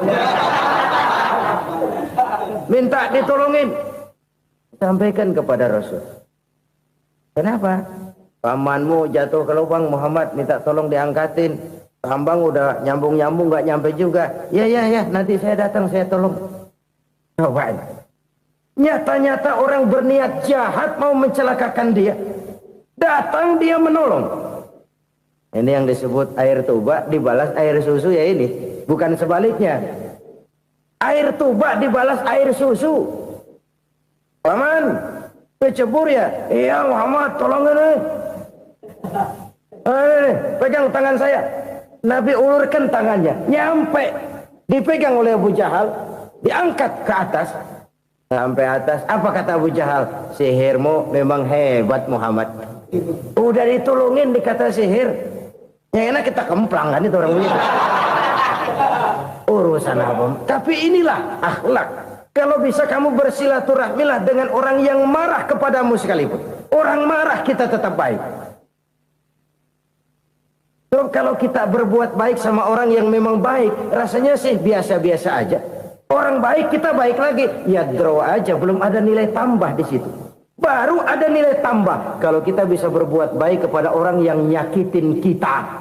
Minta ditolongin. Sampaikan kepada Rasul. Kenapa? Pamanmu jatuh ke lubang, Muhammad minta tolong diangkatin. Tambang udah nyambung-nyambung nggak nyampe juga. Ya, nanti saya datang, saya tolong. Coba. Nyata-nyata orang berniat jahat mau mencelakakan dia. Datang dia menolong. Ini yang disebut air tuba dibalas air susu ya ini. Bukan sebaliknya. Air tuba dibalas air susu. Paman, kecebur ya? Iya Muhammad, tolong ini. Pegang tangan saya. Nabi ulurkan tangannya. Nyampe. Dipegang oleh Abu Jahal. Diangkat ke atas. Sampai atas. Apa kata Abu Jahal? Sihirmu memang hebat Muhammad. Udah ditolongin dikata sihir. Yang enak kita kemplang kan itu orang begitu. Urusan apa? Tapi inilah akhlak. Kalau bisa kamu bersilaturahmilah dengan orang yang marah kepadamu sekalipun. Orang marah kita tetap baik. So, kalau kita berbuat baik sama orang yang memang baik, rasanya sih biasa-biasa aja. Orang baik kita baik lagi, ya draw aja, belum ada nilai tambah di situ. Baru ada nilai tambah kalau kita bisa berbuat baik kepada orang yang nyakitin kita.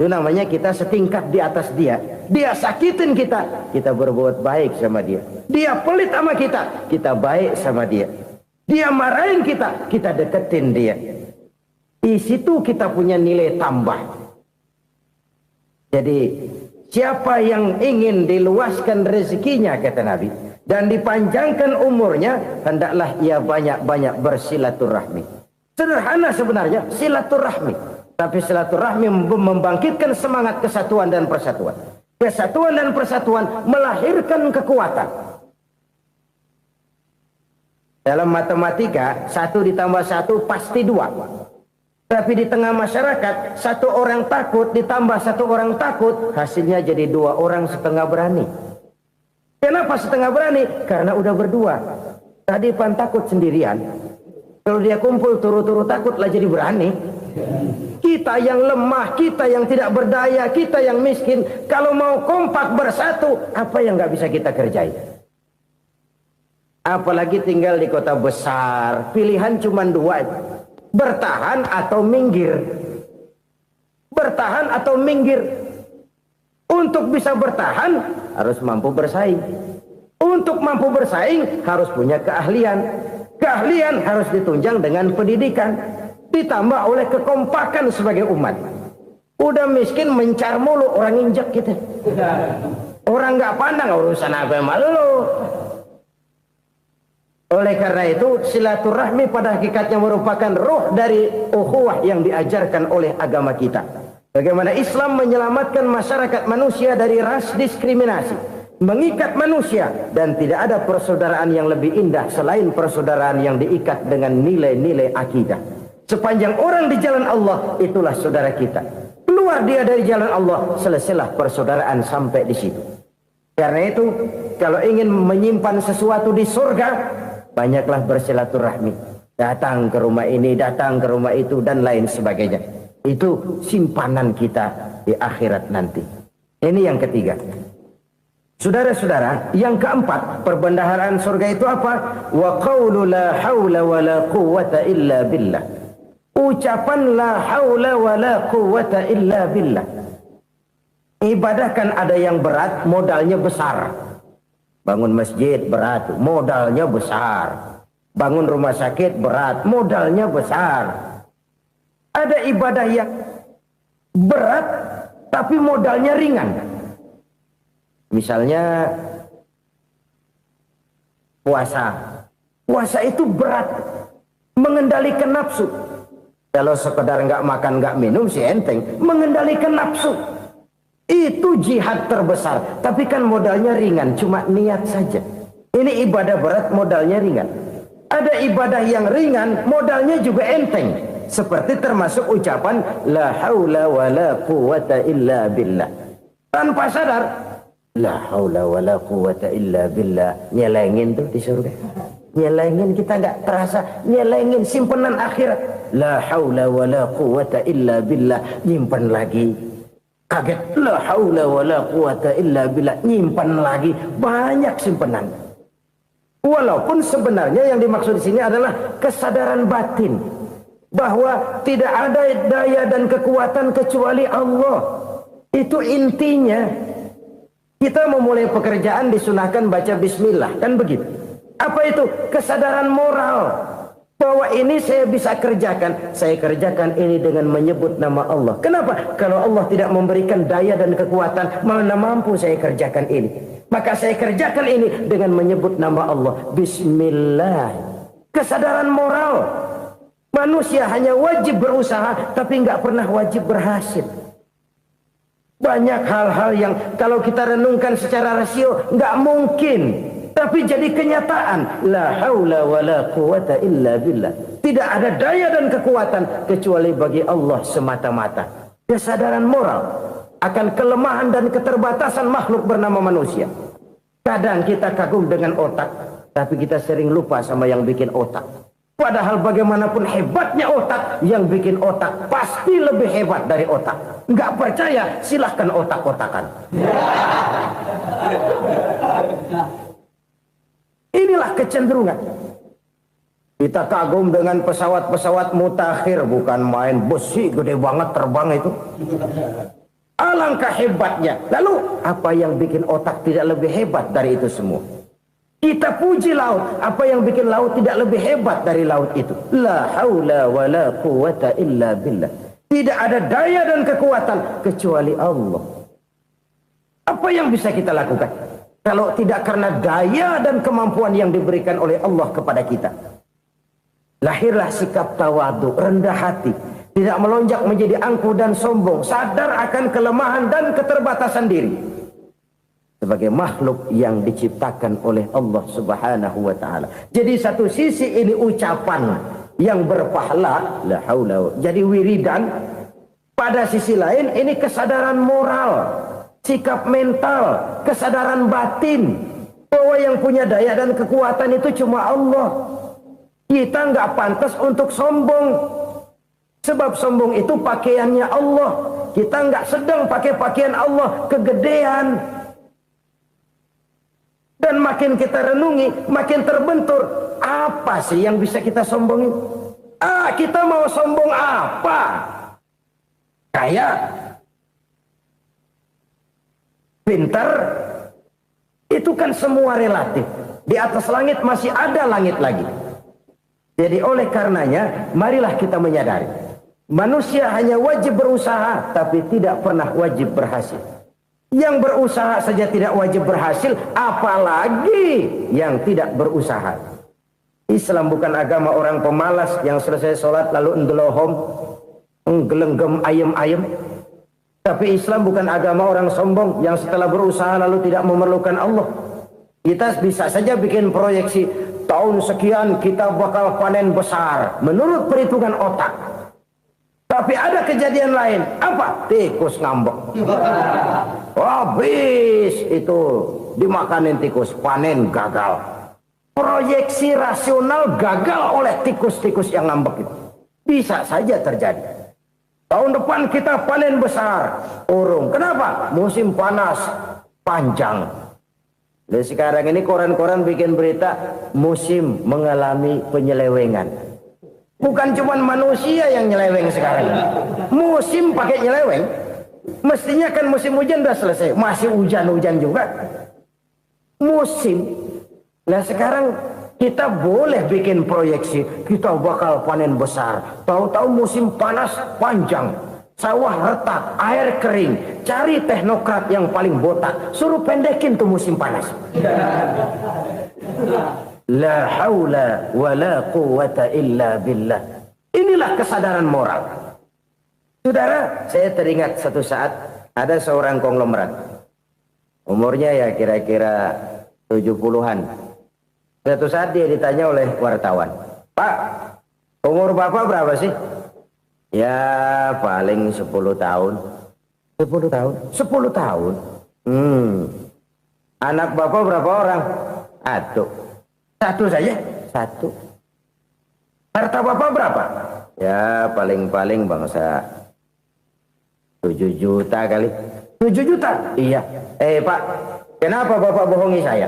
Itu namanya kita setingkat di atas dia. Dia sakitin kita, kita berbuat baik sama dia. Dia pelit sama kita, kita baik sama dia. Dia marahin kita, kita deketin dia. Di situ kita punya nilai tambah. Jadi siapa yang ingin diluaskan rezekinya kata Nabi dan dipanjangkan umurnya, hendaklah ia banyak-banyak bersilaturahmi. Sederhana sebenarnya silaturahmi, tapi silaturahmi membangkitkan semangat kesatuan dan persatuan. Kesatuan dan persatuan melahirkan kekuatan. Dalam matematika 1 ditambah 1 pasti 2. Tapi di tengah masyarakat 1 orang takut ditambah 1 orang takut, hasilnya jadi 2 orang setengah berani. Kenapa setengah berani? Karena udah berdua. Tadi pan takut sendirian. Kalau dia kumpul turu-turu takut lah jadi berani. Kita yang lemah, kita yang tidak berdaya, kita yang miskin, kalau mau kompak bersatu, apa yang nggak bisa kita kerjain? Apalagi tinggal di kota besar, pilihan cuma 2. Bertahan atau minggir. Bertahan atau minggir. Untuk bisa bertahan harus mampu bersaing. Untuk mampu bersaing harus punya keahlian. Keahlian harus ditunjang dengan pendidikan. Ditambah oleh kekompakan sebagai umat. Udah miskin mencar mulu, orang injak kita. Orang nggak pandang urusan apa malu. Oleh karena itu silaturahmi pada hakikatnya merupakan ruh dari ukhuwah yang diajarkan oleh agama kita. Bagaimana Islam menyelamatkan masyarakat manusia dari ras diskriminasi, mengikat manusia, dan tidak ada persaudaraan yang lebih indah selain persaudaraan yang diikat dengan nilai-nilai akidah. Sepanjang orang di jalan Allah, itulah saudara kita. Keluar dia dari jalan Allah, selesailah persaudaraan sampai di situ. Karena itu, kalau ingin menyimpan sesuatu di surga, banyaklah bersilaturahmi. Datang ke rumah ini, datang ke rumah itu, dan lain sebagainya. Itu simpanan kita di akhirat nanti. Ini yang ketiga. Saudara-saudara, yang keempat, perbendaharaan surga itu apa? Wa qawlu la hawla wa la quwwata illa billah. Ucapan la hawla wa la quwwata illa billah. Ibadah kan ada yang berat, modalnya besar. Bangun masjid berat, modalnya besar. Bangun rumah sakit berat, modalnya besar. Ada ibadah yang berat, tapi modalnya ringan. Misalnya puasa. Puasa itu berat, mengendalikan nafsu. Kalau sekedar nggak makan nggak minum sih enteng, mengendalikan nafsu. Itu jihad terbesar, tapi kan modalnya ringan, cuma niat saja. Ini ibadah berat, modalnya ringan. Ada ibadah yang ringan, modalnya juga enteng. Seperti termasuk ucapan la haula wa la quwwata illa billah. Tanpa sadar, la haula wa la quwwata illa billah. Nyelengin tuh di surga. Nyelengin, kita nggak terasa, nyelengin simpenan akhirat. La haula wa la quwwata illa billah, nyimpan lagi. Kaget, la haula wa la quwwata illa billah, nyimpan lagi, banyak simpenan. Walaupun sebenarnya yang dimaksud di sini adalah kesadaran batin bahwa tidak ada daya dan kekuatan kecuali Allah. Itu intinya. Kita memulai pekerjaan disunahkan baca bismillah, kan begitu. Apa itu? Kesadaran moral Bahwa ini saya bisa kerjakan. Saya kerjakan ini dengan menyebut nama Allah. Kenapa? Kalau Allah tidak memberikan daya dan kekuatan, mana mampu saya kerjakan ini. Maka saya kerjakan ini dengan menyebut nama Allah. Bismillah. Kesadaran moral. Manusia hanya wajib berusaha, tapi nggak pernah wajib berhasil. Banyak hal-hal yang kalau kita renungkan secara rasio nggak mungkin. Tapi jadi kenyataan. La haula wa la quwata illa billah. Tidak ada daya dan kekuatan kecuali bagi Allah semata-mata. Kesadaran moral akan kelemahan dan keterbatasan makhluk bernama manusia. Kadang kita kagum dengan otak, tapi kita sering lupa sama yang bikin otak. Padahal bagaimanapun hebatnya otak, yang bikin otak pasti lebih hebat dari otak. Nggak percaya, silahkan otak-otakan. Inilah kecenderungan. Kita kagum dengan pesawat-pesawat mutakhir, bukan main besi gede banget terbang itu. Alangkah hebatnya. Lalu apa yang bikin otak tidak lebih hebat dari itu semua? Kita puji laut. Apa yang bikin laut tidak lebih hebat dari laut itu? La haula wa la quwata illa billah. Tidak ada daya dan kekuatan kecuali Allah. Apa yang bisa kita lakukan? Kalau tidak karena daya dan kemampuan yang diberikan oleh Allah kepada kita. Lahirlah sikap tawadu, rendah hati. Tidak melonjak menjadi angkuh dan sombong. Sadar akan kelemahan dan keterbatasan diri. Sebagai makhluk yang diciptakan oleh Allah subhanahu wa ta'ala. Jadi satu sisi ini ucapan yang berpahala. La haula. Jadi wiridan. Pada sisi lain ini kesadaran moral. Sikap mental, kesadaran batin, bahwa yang punya daya dan kekuatan itu cuma Allah. Kita nggak pantas untuk sombong, sebab sombong itu pakaiannya Allah. Kita nggak sedang pakai pakaian Allah, kegedean. Dan makin kita renungi, makin terbentur. Apa sih yang bisa kita sombongin? Kita mau sombong apa? Kayak pintar, itu kan semua relatif. Di atas langit masih ada langit lagi. Jadi oleh karenanya, marilah kita menyadari. Manusia hanya wajib berusaha, tapi tidak pernah wajib berhasil. Yang berusaha saja tidak wajib berhasil, apalagi yang tidak berusaha. Islam bukan agama orang pemalas yang selesai sholat lalu enggelohom, enggelenggem ayem-ayem. Tapi Islam bukan agama orang sombong yang setelah berusaha lalu tidak memerlukan Allah. Kita bisa saja bikin proyeksi, tahun sekian kita bakal panen besar menurut perhitungan otak. Tapi ada kejadian lain. Apa? Tikus ngambek. Habis itu dimakanin tikus, panen gagal. Proyeksi rasional gagal oleh tikus-tikus yang ngambek itu. Bisa saja terjadi. Tahun depan kita panen besar, urung. Kenapa? Musim panas panjang. Dan sekarang ini koran-koran bikin berita musim mengalami penyelewengan. Bukan cuma manusia yang nyeleweng sekarang. Musim pakai nyeleweng. Mestinya kan musim hujan udah selesai, masih hujan-hujan juga. Musim. Nah sekarang kita boleh bikin proyeksi, kita bakal panen besar. Tahu-tahu musim panas panjang, sawah retak, air kering. Cari teknokrat yang paling botak, suruh pendekin tuh musim panas. La haula wa la quwata illa billah. Inilah kesadaran moral. Saudara, saya teringat satu saat ada seorang konglomerat. Umurnya ya kira-kira 70-an. Suatu saat dia ditanya oleh wartawan, Pak, umur Bapak berapa sih? Ya paling 10 tahun. 10 tahun? 10 tahun? Anak Bapak berapa orang? Satu saja? Satu. Harta Bapak berapa? Ya paling-paling bangsa 7 juta kali. 7 juta? Iya. Pak, kenapa Bapak bohongi saya?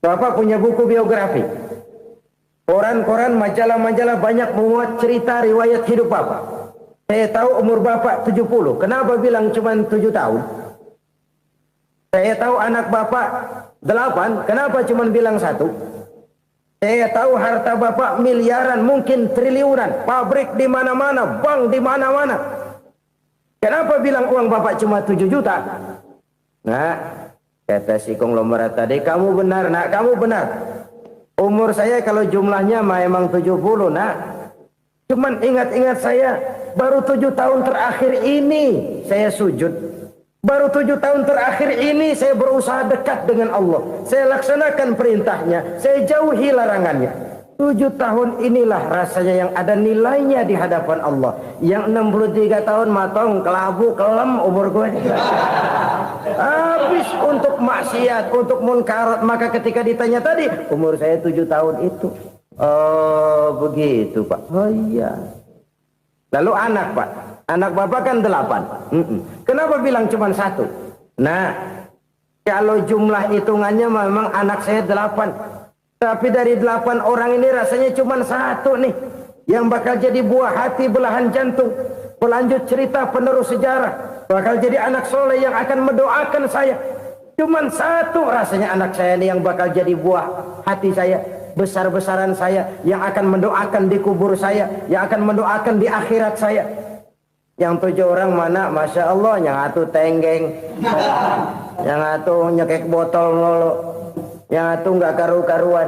Bapak punya buku biografi. Koran-koran, majalah-majalah banyak memuat cerita riwayat hidup Bapak. Saya tahu umur Bapak 70. Kenapa bilang cuma 7 tahun? Saya tahu anak Bapak 8. Kenapa cuma bilang 1? Saya tahu harta bapak miliaran, mungkin triliunan, pabrik di mana-mana, bank di mana-mana. Kenapa bilang uang bapak cuma 7 juta? Nah, kata si konglomerat tadi, kamu benar nak, kamu benar. Umur saya kalau jumlahnya memang 70 nak. Cuman ingat-ingat saya, baru 7 tahun terakhir ini saya sujud. Baru 7 tahun terakhir ini saya berusaha dekat dengan Allah. Saya laksanakan perintahnya, saya jauhi larangannya. 7 tahun inilah rasanya yang ada nilainya di hadapan Allah. Yang 63 tahun matong, kelabu, kelem umur gue. Habis untuk maksiat, untuk munkarat. Maka ketika ditanya tadi, umur saya 7 tahun itu. Oh begitu Pak. Oh iya. Lalu anak Pak. Anak bapak kan 8. Kenapa bilang cuma 1? Nah, kalau jumlah hitungannya memang anak saya 8. Tapi dari 8 orang ini rasanya cuma 1 nih yang bakal jadi buah hati, belahan jantung, pelanjut cerita, penerus sejarah, bakal jadi anak soleh yang akan mendoakan saya. Cuma 1 rasanya anak saya ini yang bakal jadi buah hati saya, besar-besaran saya, yang akan mendoakan di kubur saya, yang akan mendoakan di akhirat saya. Yang 7 orang mana? Masya Allah, yang 1 tenggeng, yang 1 nyekek botol melulu, yang 1 nggak karu-karuan.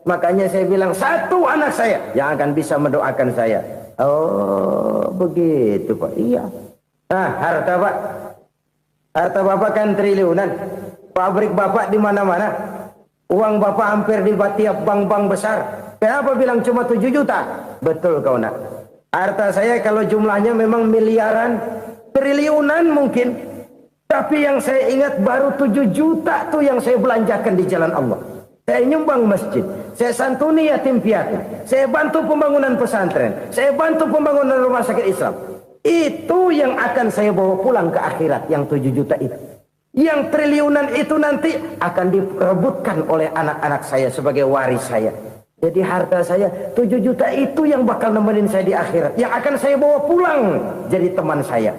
Makanya saya bilang 1 anak saya yang akan bisa mendoakan saya. Oh begitu Pak. Iya. Nah harta Pak, harta bapak kan triliunan. Pabrik bapak di mana-mana. Uang bapak hampir di tiap bank-bank besar. Kenapa bilang cuma 7 juta? Betul kau nak. Harta saya kalau jumlahnya memang miliaran, triliunan mungkin. Tapi yang saya ingat baru 7 juta tuh yang saya belanjakan di jalan Allah. Saya nyumbang masjid, saya santuni yatim piatu, saya bantu pembangunan pesantren, saya bantu pembangunan rumah sakit Islam. Itu yang akan saya bawa pulang ke akhirat, yang 7 juta itu. Yang triliunan itu nanti akan diperebutkan oleh anak-anak saya sebagai waris saya. Jadi harta saya 7 juta itu yang bakal nemenin saya di akhirat, yang akan saya bawa pulang jadi teman saya.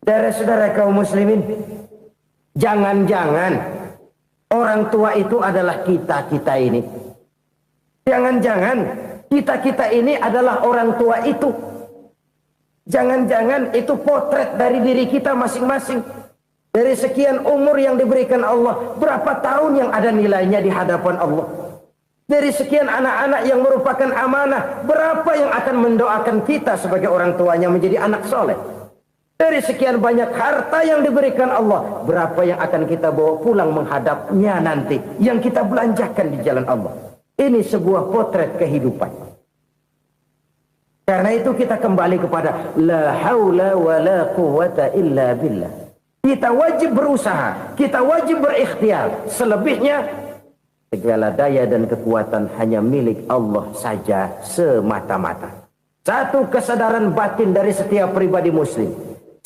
Saudara-saudara kaum muslimin, jangan-jangan orang tua itu adalah kita-kita ini. Jangan-jangan kita-kita ini adalah orang tua itu. Jangan-jangan itu potret dari diri kita masing-masing. Dari sekian umur yang diberikan Allah, berapa tahun yang ada nilainya di hadapan Allah. Dari sekian anak-anak yang merupakan amanah, berapa yang akan mendoakan kita sebagai orang tuanya menjadi anak soleh. Dari sekian banyak harta yang diberikan Allah, berapa yang akan kita bawa pulang menghadapnya nanti, yang kita belanjakan di jalan Allah. Ini sebuah potret kehidupan. Karena itu kita kembali kepada la haula wa la quwata illa billah. Kita wajib berusaha, kita wajib berikhtiar. Selebihnya, segala daya dan kekuatan hanya milik Allah saja semata-mata. Satu kesadaran batin dari setiap pribadi muslim.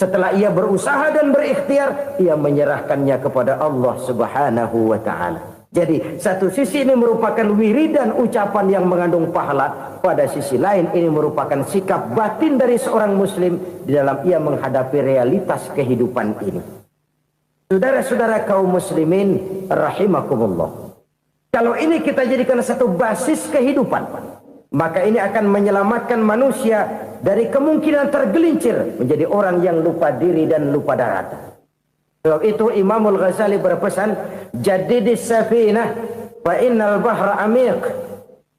Setelah ia berusaha dan berikhtiar, ia menyerahkannya kepada Allah Subhanahu wa ta'ala. Jadi satu sisi ini merupakan wiridan ucapan yang mengandung pahala. Pada sisi lain ini merupakan sikap batin dari seorang muslim di dalam ia menghadapi realitas kehidupan ini. Saudara-saudara kaum muslimin rahimakumullah. Kalau ini kita jadikan satu basis kehidupan, maka ini akan menyelamatkan manusia dari kemungkinan tergelincir menjadi orang yang lupa diri dan lupa darat. Sebab itu Imamul Ghazali berpesan, jadidis safinah fa innal bahra amiq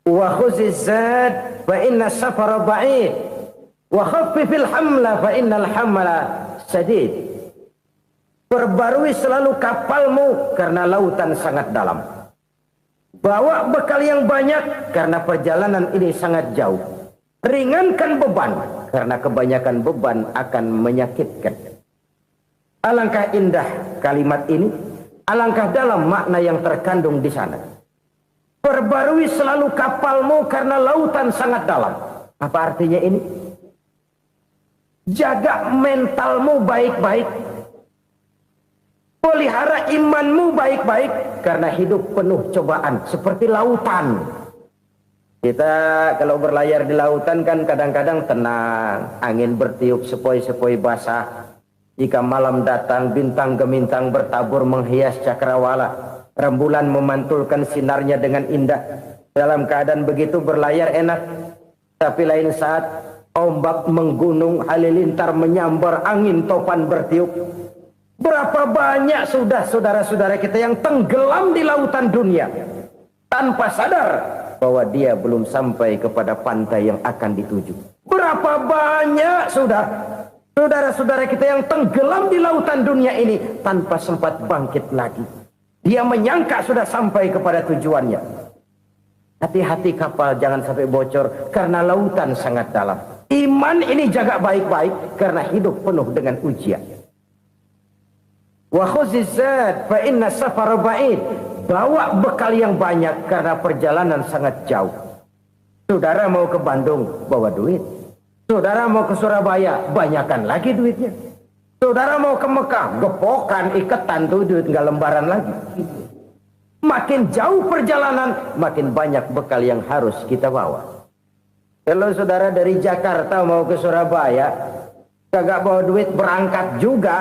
wa khuziz zad fa inna safara ba'id wa khaffifil hamla fa innal hamla sadid. Perbarui selalu kapalmu karena lautan sangat dalam. Bawa bekal yang banyak karena perjalanan ini sangat jauh. Ringankan beban karena kebanyakan beban akan menyakitkan. Alangkah indah kalimat ini, alangkah dalam makna yang terkandung di sana. Perbarui selalu kapalmu karena lautan sangat dalam. Apa artinya ini? Jaga mentalmu baik-baik. Pelihara imanmu baik-baik karena hidup penuh cobaan seperti lautan. Kita kalau berlayar di lautan kan kadang-kadang tenang, angin bertiup sepoi-sepoi basah. Jika malam datang bintang gemintang bertabur menghias cakrawala. rembulan memantulkan sinarnya dengan indah. Dalam keadaan begitu berlayar enak. Tapi lain saat ombak menggunung, halilintar menyambar, angin topan bertiup. Berapa banyak sudah saudara-saudara kita yang tenggelam di lautan dunia tanpa sadar bahwa dia belum sampai kepada pantai yang akan dituju. Berapa banyak sudah saudara-saudara kita yang tenggelam di lautan dunia ini tanpa sempat bangkit lagi. Dia menyangka sudah sampai kepada tujuannya. Hati-hati kapal jangan sampai bocor karena lautan sangat dalam. Iman ini jaga baik-baik karena hidup penuh dengan ujian. Wa khuzizat fa inna safara ba'id. Bawa bekal yang banyak karena perjalanan sangat jauh. Saudara mau ke Bandung, bawa duit. Saudara mau ke Surabaya, banyakan lagi duitnya. Saudara mau ke Mekah, gepokan, iketan tuh duit nggak lembaran lagi. Makin jauh perjalanan, makin banyak bekal yang harus kita bawa. Kalau saudara dari Jakarta mau ke Surabaya, kagak bawa duit berangkat juga,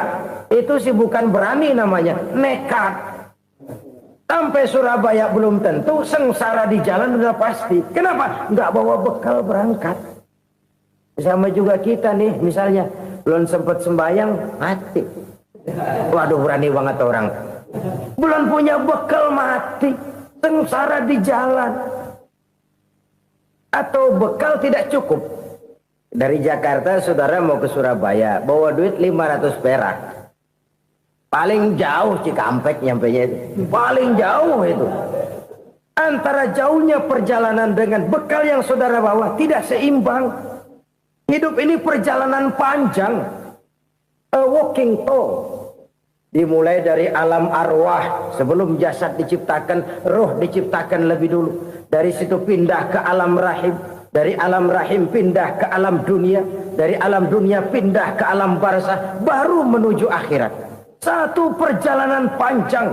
itu sih bukan berani namanya, nekat. Sampai Surabaya belum tentu, sengsara di jalan udah pasti. Kenapa? Nggak bawa bekal berangkat. Sama juga kita nih, misalnya belum sempat sembahyang, mati. Waduh, berani banget orang. Belum punya bekal, mati. Sengsara di jalan. Atau bekal tidak cukup. Dari Jakarta saudara mau ke Surabaya, bawa duit 500 perak. Paling jauh Cikampek nyampenya itu. Paling jauh itu. Antara jauhnya perjalanan dengan bekal yang saudara bawa tidak seimbang. Hidup ini perjalanan panjang. A walking tour. Dimulai dari alam arwah. Sebelum jasad diciptakan, roh diciptakan lebih dulu. Dari situ pindah ke alam rahim. Dari alam rahim pindah ke alam dunia. Dari alam dunia pindah ke alam barzah. Baru menuju akhirat. Satu perjalanan panjang.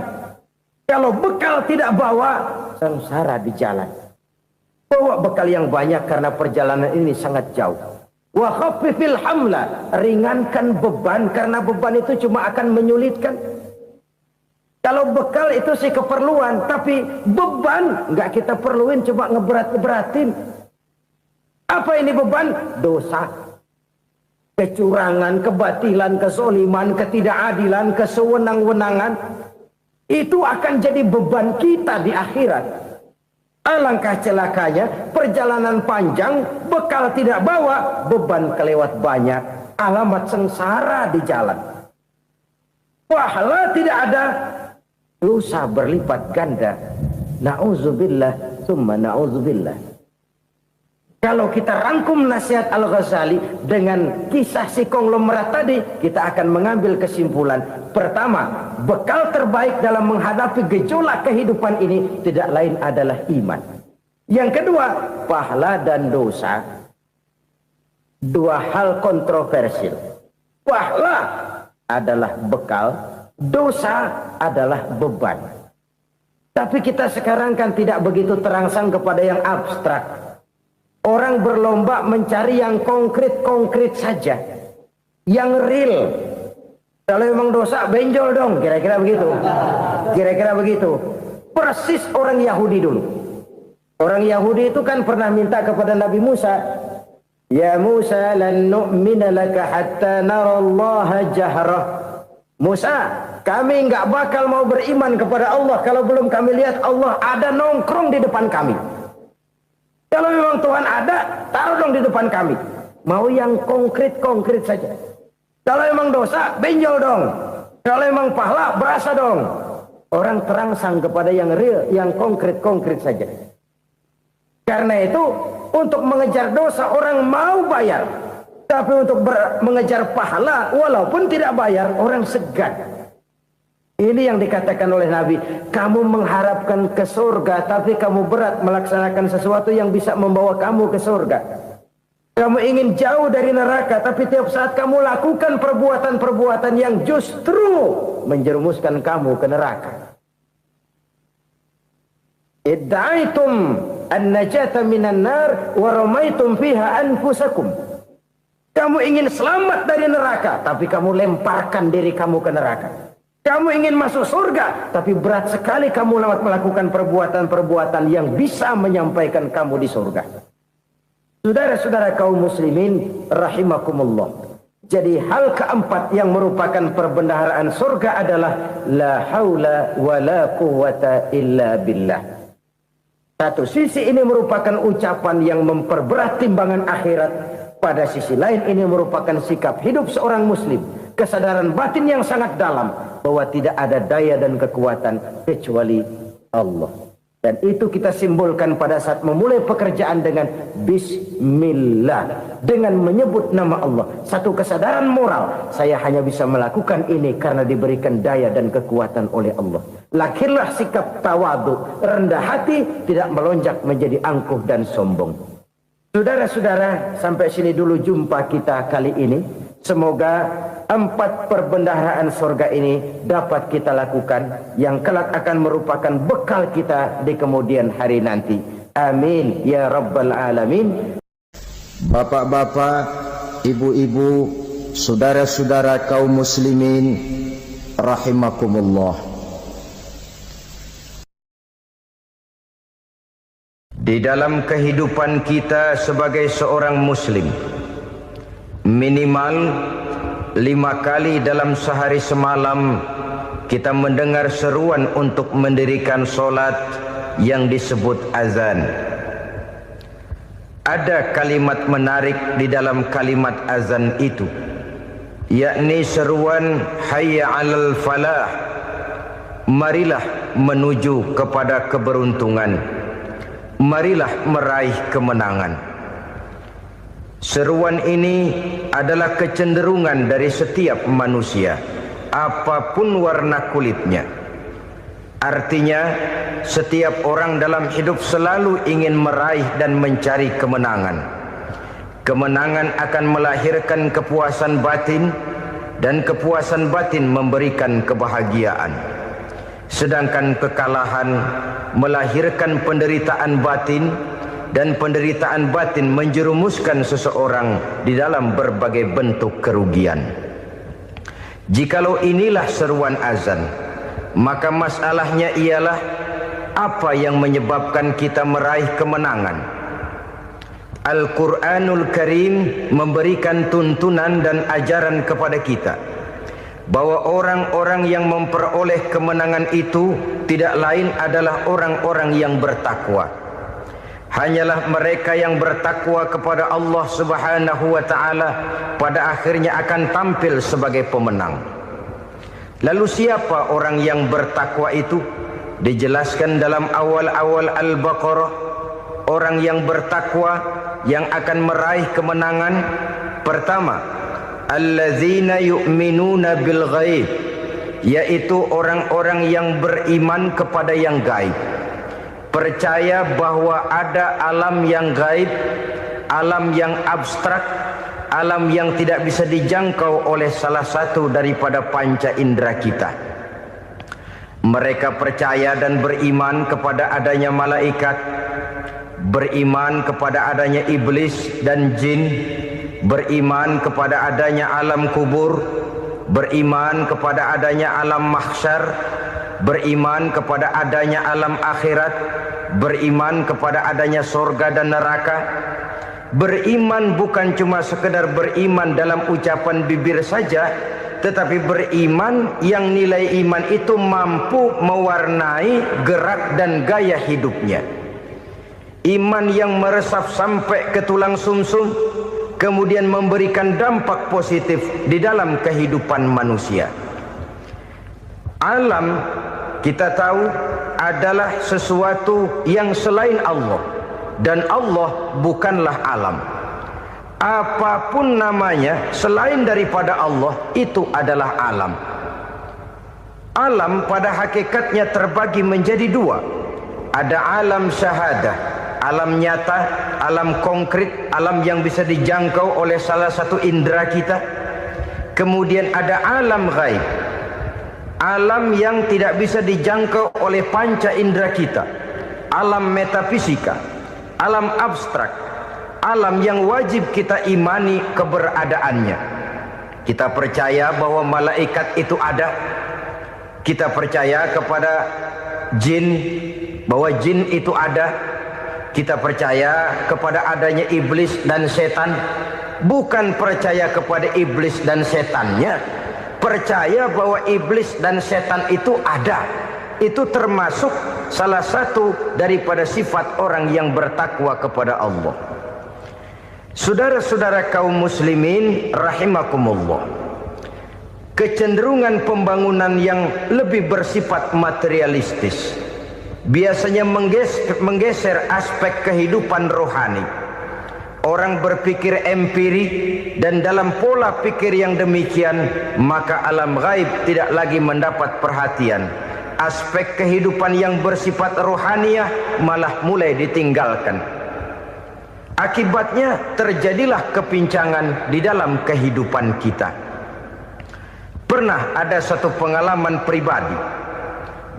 Kalau bekal tidak bawa, sengsara di jalan. Bawa bekal yang banyak karena perjalanan ini sangat jauh. Wa khaffifil hamla, ringankan beban karena beban itu cuma akan menyulitkan. Kalau bekal itu sih keperluan, tapi beban nggak kita perluin, cuma ngeberat-beratin. Apa ini beban? Dosa. Kecurangan, kebatilan, kesoliman, ketidakadilan, kesewenang-wenangan. Itu akan jadi beban kita di akhirat. Alangkah celakanya, perjalanan panjang, bekal tidak bawa, beban kelewat banyak. Alamat sengsara di jalan. Pahala tidak ada, dosa berlipat ganda. Na'udzubillah, summa na'udzubillah. Kalau kita rangkum nasihat Al-Ghazali dengan kisah si konglomerat tadi, kita akan mengambil kesimpulan. Pertama, bekal terbaik dalam menghadapi gejolak kehidupan ini tidak lain adalah iman. Yang kedua, pahala dan dosa. Dua hal kontroversial. Pahala adalah bekal, dosa adalah beban. Tapi kita sekarang kan tidak begitu terangsang kepada yang abstrak. Orang berlomba mencari yang konkret-konkret saja. Yang real. Kalau memang dosa, benjol dong. Kira-kira begitu. Kira-kira begitu. Persis orang Yahudi dulu. Orang Yahudi itu kan pernah minta kepada Nabi Musa. Ya Musa lan nu'mina laka hatta narallaha jahrah. Musa, kami nggak bakal mau beriman kepada Allah kalau belum kami lihat Allah ada nongkrong di depan kami. Kalau memang Tuhan ada, taruh dong di depan kami. Mau yang konkret-konkret saja. Kalau memang dosa, benjol dong. Kalau memang pahala, berasa dong. Orang terangsang kepada yang real, yang konkret-konkret saja. Karena itu, untuk mengejar dosa, orang mau bayar. Tapi untuk mengejar pahala, walaupun tidak bayar, orang segan. Ini yang dikatakan oleh Nabi, kamu mengharapkan ke surga, tapi kamu berat melaksanakan sesuatu yang bisa membawa kamu ke surga. Kamu ingin jauh dari neraka, tapi tiap saat kamu lakukan perbuatan-perbuatan yang justru menjerumuskan kamu ke neraka. Idda'aitum an-najata minan nar wa ramaitum fiha anfusakum. Kamu ingin selamat dari neraka, tapi kamu lemparkan diri kamu ke neraka. Kamu ingin masuk surga, tapi berat sekali kamu melakukan perbuatan-perbuatan yang bisa menyampaikan kamu di surga. Saudara-saudara kaum muslimin rahimakumullah. Jadi hal keempat yang merupakan perbendaharaan surga adalah la haula wa la quwwata illa billah. Satu sisi ini merupakan ucapan yang memperberat timbangan akhirat. Pada sisi lain ini merupakan sikap hidup seorang muslim. Kesadaran batin yang sangat dalam bahwa tidak ada daya dan kekuatan kecuali Allah. Dan itu kita simbolkan pada saat memulai pekerjaan dengan Bismillah, dengan menyebut nama Allah. Satu kesadaran moral, saya hanya bisa melakukan ini karena diberikan daya dan kekuatan oleh Allah. Lahirlah sikap tawadu, rendah hati, tidak melonjak menjadi angkuh dan sombong. Saudara-saudara, sampai sini dulu jumpa kita kali ini. Semoga 4 perbendaharaan surga ini dapat kita lakukan, yang kelak akan merupakan bekal kita di kemudian hari nanti. Amin ya rabbal alamin. Bapak-bapak, ibu-ibu, saudara-saudara kaum muslimin rahimakumullah. Di dalam kehidupan kita sebagai seorang muslim, minimal 5 kali dalam sehari semalam kita mendengar seruan untuk mendirikan solat yang disebut azan. Ada kalimat menarik di dalam kalimat azan itu, yakni seruan hayya 'alal falah, marilah menuju kepada keberuntungan, marilah meraih kemenangan. Seruan ini adalah kecenderungan dari setiap manusia, apapun warna kulitnya. Artinya, setiap orang dalam hidup selalu ingin meraih dan mencari kemenangan. Kemenangan akan melahirkan kepuasan batin, dan kepuasan batin memberikan kebahagiaan. Sedangkan kekalahan melahirkan penderitaan batin, dan penderitaan batin menjerumuskan seseorang di dalam berbagai bentuk kerugian. Jikalau inilah seruan azan, maka masalahnya ialah apa yang menyebabkan kita meraih kemenangan. Al-Quranul Karim memberikan tuntunan dan ajaran kepada kita bahwa orang-orang yang memperoleh kemenangan itu tidak lain adalah orang-orang yang bertakwa. Hanyalah mereka yang bertakwa kepada Allah Subhanahu wa ta'ala pada akhirnya akan tampil sebagai pemenang. Lalu siapa orang yang bertakwa itu? Dijelaskan dalam awal-awal Al-Baqarah, orang yang bertakwa yang akan meraih kemenangan. Pertama, allazina yu'minuna bil ghaib, yaitu orang-orang yang beriman kepada yang gaib. Percaya bahwa ada alam yang gaib, alam yang abstrak, alam yang tidak bisa dijangkau oleh salah satu daripada panca indera kita. Mereka percaya dan beriman kepada adanya malaikat, beriman kepada adanya iblis dan jin, beriman kepada adanya alam kubur, beriman kepada adanya alam mahsyar, beriman kepada adanya alam akhirat, beriman kepada adanya surga dan neraka. Beriman bukan cuma sekedar beriman dalam ucapan bibir saja, tetapi beriman yang nilai iman itu mampu mewarnai gerak dan gaya hidupnya. Iman yang meresap sampai ke tulang sumsum, kemudian memberikan dampak positif di dalam kehidupan manusia. Alam, kita tahu, adalah sesuatu yang selain Allah, dan Allah bukanlah alam. Apapun namanya selain daripada Allah, itu adalah alam. Alam pada hakikatnya terbagi menjadi 2. Ada alam syahadah, alam nyata, alam konkret, alam yang bisa dijangkau oleh salah satu indera kita. Kemudian ada alam ghaib, alam yang tidak bisa dijangkau oleh panca indera kita, alam metafisika, alam abstrak, alam yang wajib kita imani keberadaannya. Kita percaya bahwa malaikat itu ada, Kita percaya kepada jin, bahwa jin itu ada. Kita percaya kepada adanya iblis dan setan. Bukan percaya kepada iblis dan setannya, percaya bahwa iblis dan setan itu ada. Itu termasuk salah satu daripada sifat orang yang bertakwa kepada Allah. Saudara-saudara kaum muslimin rahimakumullah, kecenderungan pembangunan yang lebih bersifat materialistis biasanya menggeser aspek kehidupan rohani. Orang berpikir empiri, dan dalam pola pikir yang demikian maka alam gaib tidak lagi mendapat perhatian. Aspek kehidupan yang bersifat rohaniah malah mulai ditinggalkan. Akibatnya terjadilah kepincangan di dalam kehidupan kita. Pernah ada satu pengalaman pribadi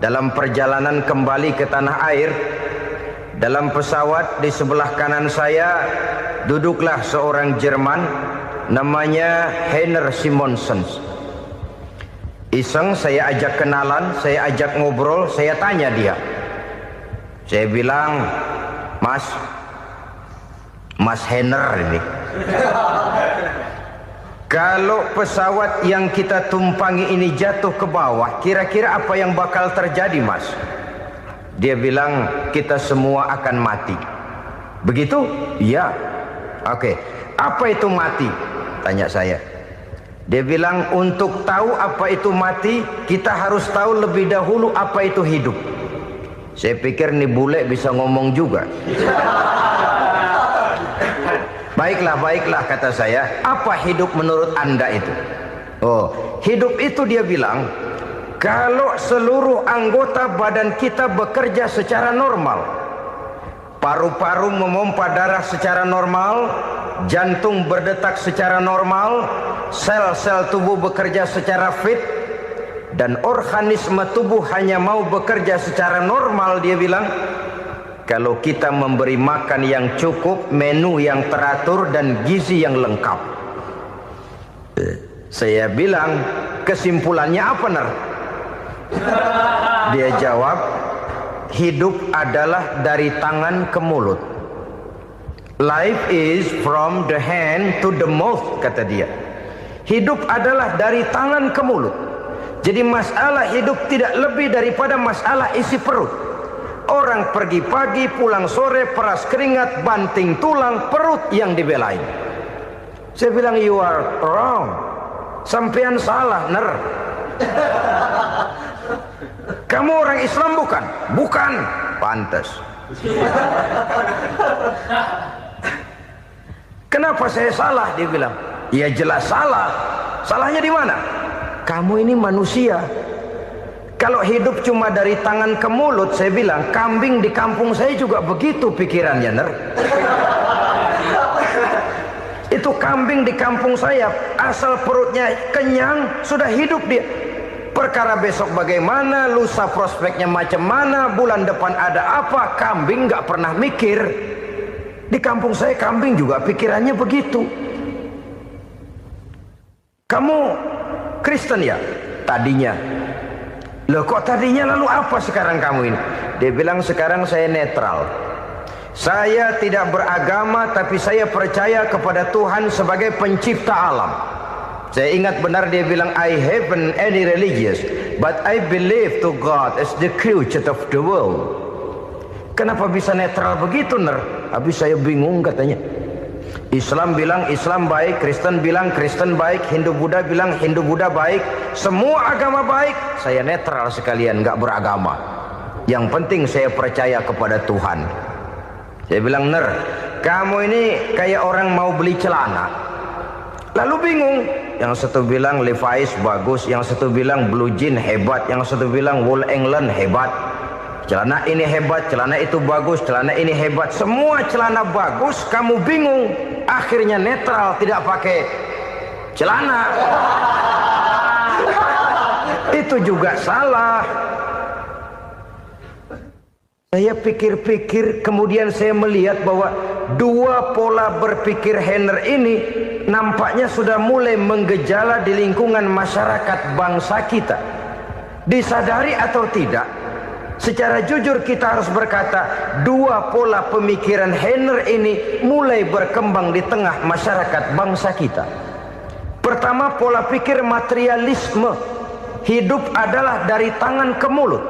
dalam perjalanan kembali ke tanah air. Dalam pesawat di sebelah kanan saya duduklah seorang Jerman namanya Heiner Simonsen. Iseng saya ajak kenalan, saya ajak ngobrol, saya tanya dia. Saya bilang, Mas Heiner ini, kalau pesawat yang kita tumpangi ini jatuh ke bawah, kira-kira apa yang bakal terjadi, Mas? Dia bilang, kita semua akan mati. Begitu? Iya. Oke. Apa itu mati? Tanya saya. Dia bilang, untuk tahu apa itu mati, kita harus tahu lebih dahulu apa itu hidup. Saya pikir nih bule bisa ngomong juga. Baiklah kata saya. Apa hidup menurut Anda itu? Oh, hidup itu dia bilang, kalau seluruh anggota badan kita bekerja secara normal, paru-paru memompa darah secara normal, jantung berdetak secara normal, sel-sel tubuh bekerja secara fit, dan organisme tubuh hanya mau bekerja secara normal, dia bilang, kalau kita memberi makan yang cukup, menu yang teratur, dan gizi yang lengkap. Saya bilang, kesimpulannya apa, Ner? Dia jawab, hidup adalah dari tangan ke mulut. Life is from the hand to the mouth, kata dia. Hidup adalah dari tangan ke mulut. Jadi masalah hidup tidak lebih daripada masalah isi perut. Orang pergi pagi, pulang sore, peras keringat, banting tulang, perut yang dibelain. Saya bilang, you are wrong. Sampean salah, Ner. Kamu orang Islam bukan? Bukan. Pantas. Kenapa saya salah? Dia bilang, ya jelas salah. Salahnya di mana? Kamu ini manusia. Kalau hidup cuma dari tangan ke mulut, saya bilang, kambing di kampung saya juga begitu pikirannya, Ner. Itu kambing di kampung saya, asal perutnya kenyang, sudah hidup dia. Perkara besok bagaimana, lusa prospeknya macam mana, bulan depan ada apa, kambing nggak pernah mikir. Di kampung saya kambing juga pikirannya begitu. Kamu Kristen ya? Tadinya. Loh kok tadinya, lalu apa sekarang kamu ini? Dia bilang, sekarang saya netral. Saya tidak beragama, tapi saya percaya kepada Tuhan sebagai pencipta alam. Saya ingat benar dia bilang, I haven't any religious, but I believe to God as the creator of the world. Kenapa bisa netral begitu, Ner? Habis saya bingung katanya. Islam bilang Islam baik, Kristen bilang Kristen baik, Hindu Buddha bilang Hindu Buddha baik, semua agama baik. Saya netral sekalian, nggak beragama. Yang penting saya percaya kepada Tuhan. Saya bilang, Ner, kamu ini kayak orang mau beli celana, lalu bingung. Yang satu bilang Levi's bagus, yang satu bilang Blue Jean hebat, yang satu bilang Wool England hebat. Celana ini hebat, celana itu bagus, celana ini hebat. Semua celana bagus, kamu bingung. Akhirnya netral, tidak pakai celana. Itu juga salah. Saya pikir-pikir, kemudian saya melihat bahwa dua pola berpikir Heiner ini nampaknya sudah mulai menggejala di lingkungan masyarakat bangsa kita. Disadari atau tidak, secara jujur kita harus berkata, dua pola pemikiran Heiner ini mulai berkembang di tengah masyarakat bangsa kita. Pertama, pola pikir materialisme. Hidup adalah dari tangan ke mulut.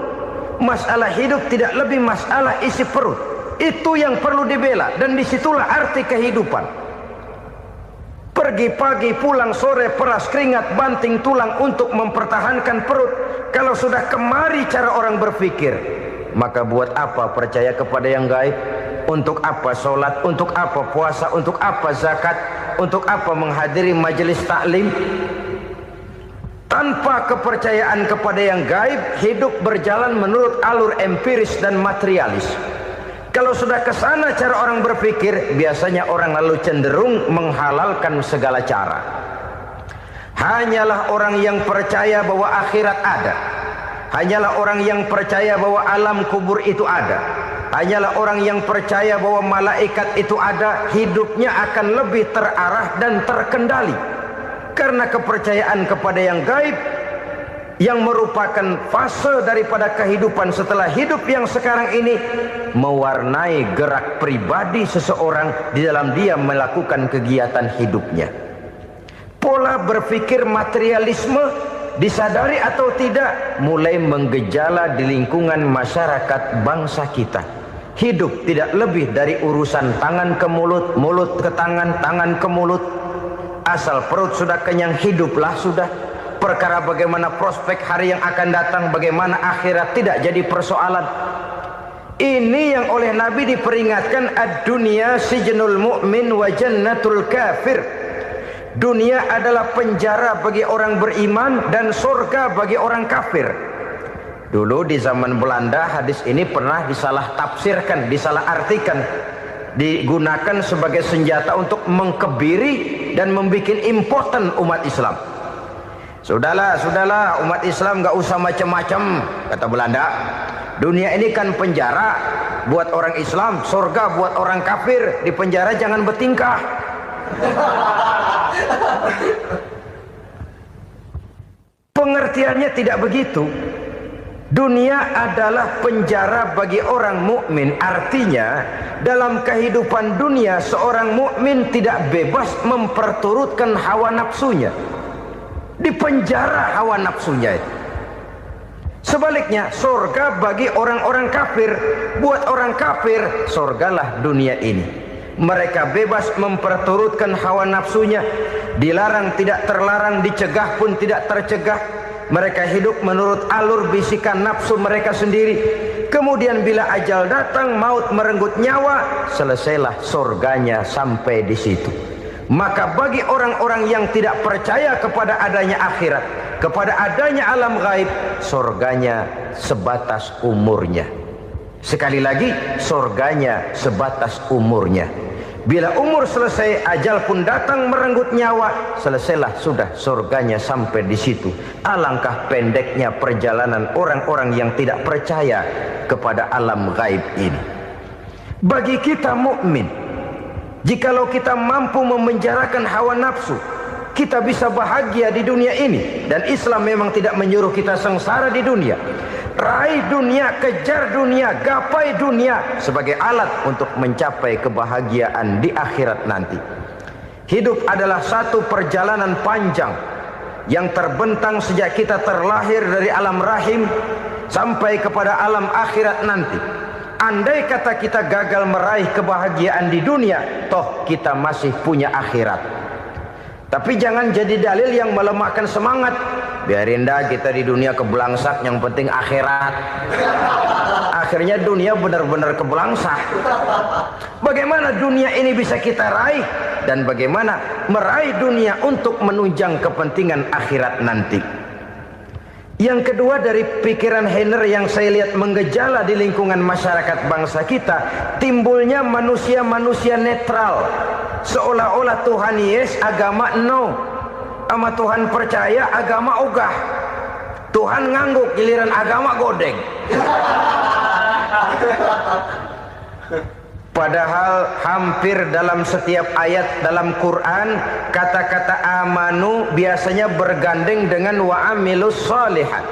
Masalah hidup tidak lebih masalah isi perut. Itu yang perlu dibela, dan disitulah arti kehidupan. Pergi pagi, pulang sore, peras keringat, banting tulang untuk mempertahankan perut. Kalau sudah kemari cara orang berpikir, maka buat apa percaya kepada yang gaib? Untuk apa sholat? Untuk apa puasa? Untuk apa zakat? Untuk apa menghadiri majelis taklim? Tanpa kepercayaan kepada yang gaib, hidup berjalan menurut alur empiris dan materialis. Kalau sudah ke sana cara orang berpikir, biasanya orang lalu cenderung menghalalkan segala cara. Hanyalah orang yang percaya bahwa akhirat ada. Hanyalah orang yang percaya bahwa alam kubur itu ada. Hanyalah orang yang percaya bahwa malaikat itu ada, hidupnya akan lebih terarah dan terkendali. Karena kepercayaan kepada yang gaib, yang merupakan fase daripada kehidupan setelah hidup yang sekarang ini, mewarnai gerak pribadi seseorang di dalam dia melakukan kegiatan hidupnya. Pola berpikir materialisme, disadari atau tidak, mulai menggejala di lingkungan masyarakat bangsa kita. Hidup tidak lebih dari urusan tangan ke mulut, mulut ke tangan, tangan ke mulut. Asal perut sudah kenyang, hiduplah sudah. Perkara bagaimana prospek hari yang akan datang, bagaimana akhirat, tidak jadi persoalan. Ini yang oleh Nabi diperingatkan, ad-dunya sijnul mu'min wa jannatul kafir. Dunia adalah penjara bagi orang beriman dan surga bagi orang kafir. Dulu di zaman Belanda hadis ini pernah disalah tafsirkan, disalah artikan, digunakan sebagai senjata untuk mengkebiri dan membuat impoten umat Islam. Sudahlah umat Islam gak usah macam-macam, kata Belanda. Dunia ini kan penjara buat orang Islam, surga buat orang kafir. Di penjara jangan bertingkah. Pengertiannya tidak begitu. Dunia adalah penjara bagi orang mukmin. Artinya dalam kehidupan dunia seorang mukmin tidak bebas memperturutkan hawa nafsunya. Di penjara hawa nafsunya itu. Sebaliknya, surga bagi orang-orang kafir. Buat orang kafir, surgalah dunia ini. Mereka bebas memperturutkan hawa nafsunya. Dilarang tidak terlarang, dicegah pun tidak tercegah. Mereka hidup menurut alur bisikan nafsu mereka sendiri. Kemudian bila ajal datang, maut merenggut nyawa, selesailah surganya sampai di situ. Maka bagi orang-orang yang tidak percaya kepada adanya akhirat, kepada adanya alam gaib, surganya sebatas umurnya. Sekali lagi, surganya sebatas umurnya. Bila umur selesai, ajal pun datang merenggut nyawa, selesailah sudah surganya sampai di situ. Alangkah pendeknya perjalanan orang-orang yang tidak percaya kepada alam gaib ini. Bagi kita mukmin, jikalau kita mampu memenjarakan hawa nafsu, kita bisa bahagia di dunia ini. Dan Islam memang tidak menyuruh kita sengsara di dunia. Raih dunia, kejar dunia, gapai dunia sebagai alat untuk mencapai kebahagiaan di akhirat nanti. Hidup adalah satu perjalanan panjang yang terbentang sejak kita terlahir dari alam rahim sampai kepada alam akhirat nanti. Andai kata kita gagal meraih kebahagiaan di dunia, toh kita masih punya akhirat. Tapi jangan jadi dalil yang melemahkan semangat. Biarin dah kita di dunia kebelangsak, yang penting akhirat. Akhirnya dunia benar-benar kebelangsak. Bagaimana dunia ini bisa kita raih, dan bagaimana meraih dunia untuk menunjang kepentingan akhirat nanti. Yang kedua, dari pikiran Heiner yang saya lihat menggejala di lingkungan masyarakat bangsa kita, timbulnya manusia-manusia netral. Seolah-olah Tuhan yes, agama no. Sama Tuhan percaya, agama ogah. Tuhan ngangguk, giliran agama godeng. Padahal hampir dalam setiap ayat dalam Quran, kata-kata amanu biasanya bergandeng dengan wa amilus shalihat.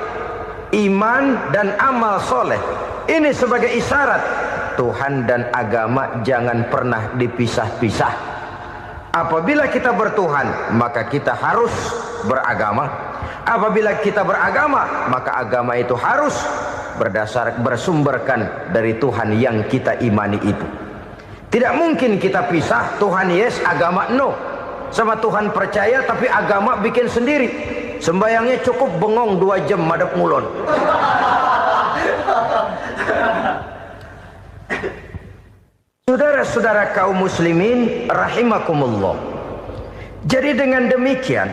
iman dan amal soleh. Ini sebagai isyarat Tuhan dan agama jangan pernah dipisah-pisah. Apabila kita bertuhan, maka kita harus beragama. Apabila kita beragama, maka agama itu harus bersumberkan dari Tuhan yang kita imani itu. Tidak mungkin kita pisah, Tuhan yes, agama no. Sama Tuhan percaya tapi agama bikin sendiri. Sembayangnya cukup bengong 2 jam madep ngulon. Saudara-saudara kaum muslimin rahimakumullah. Jadi dengan demikian,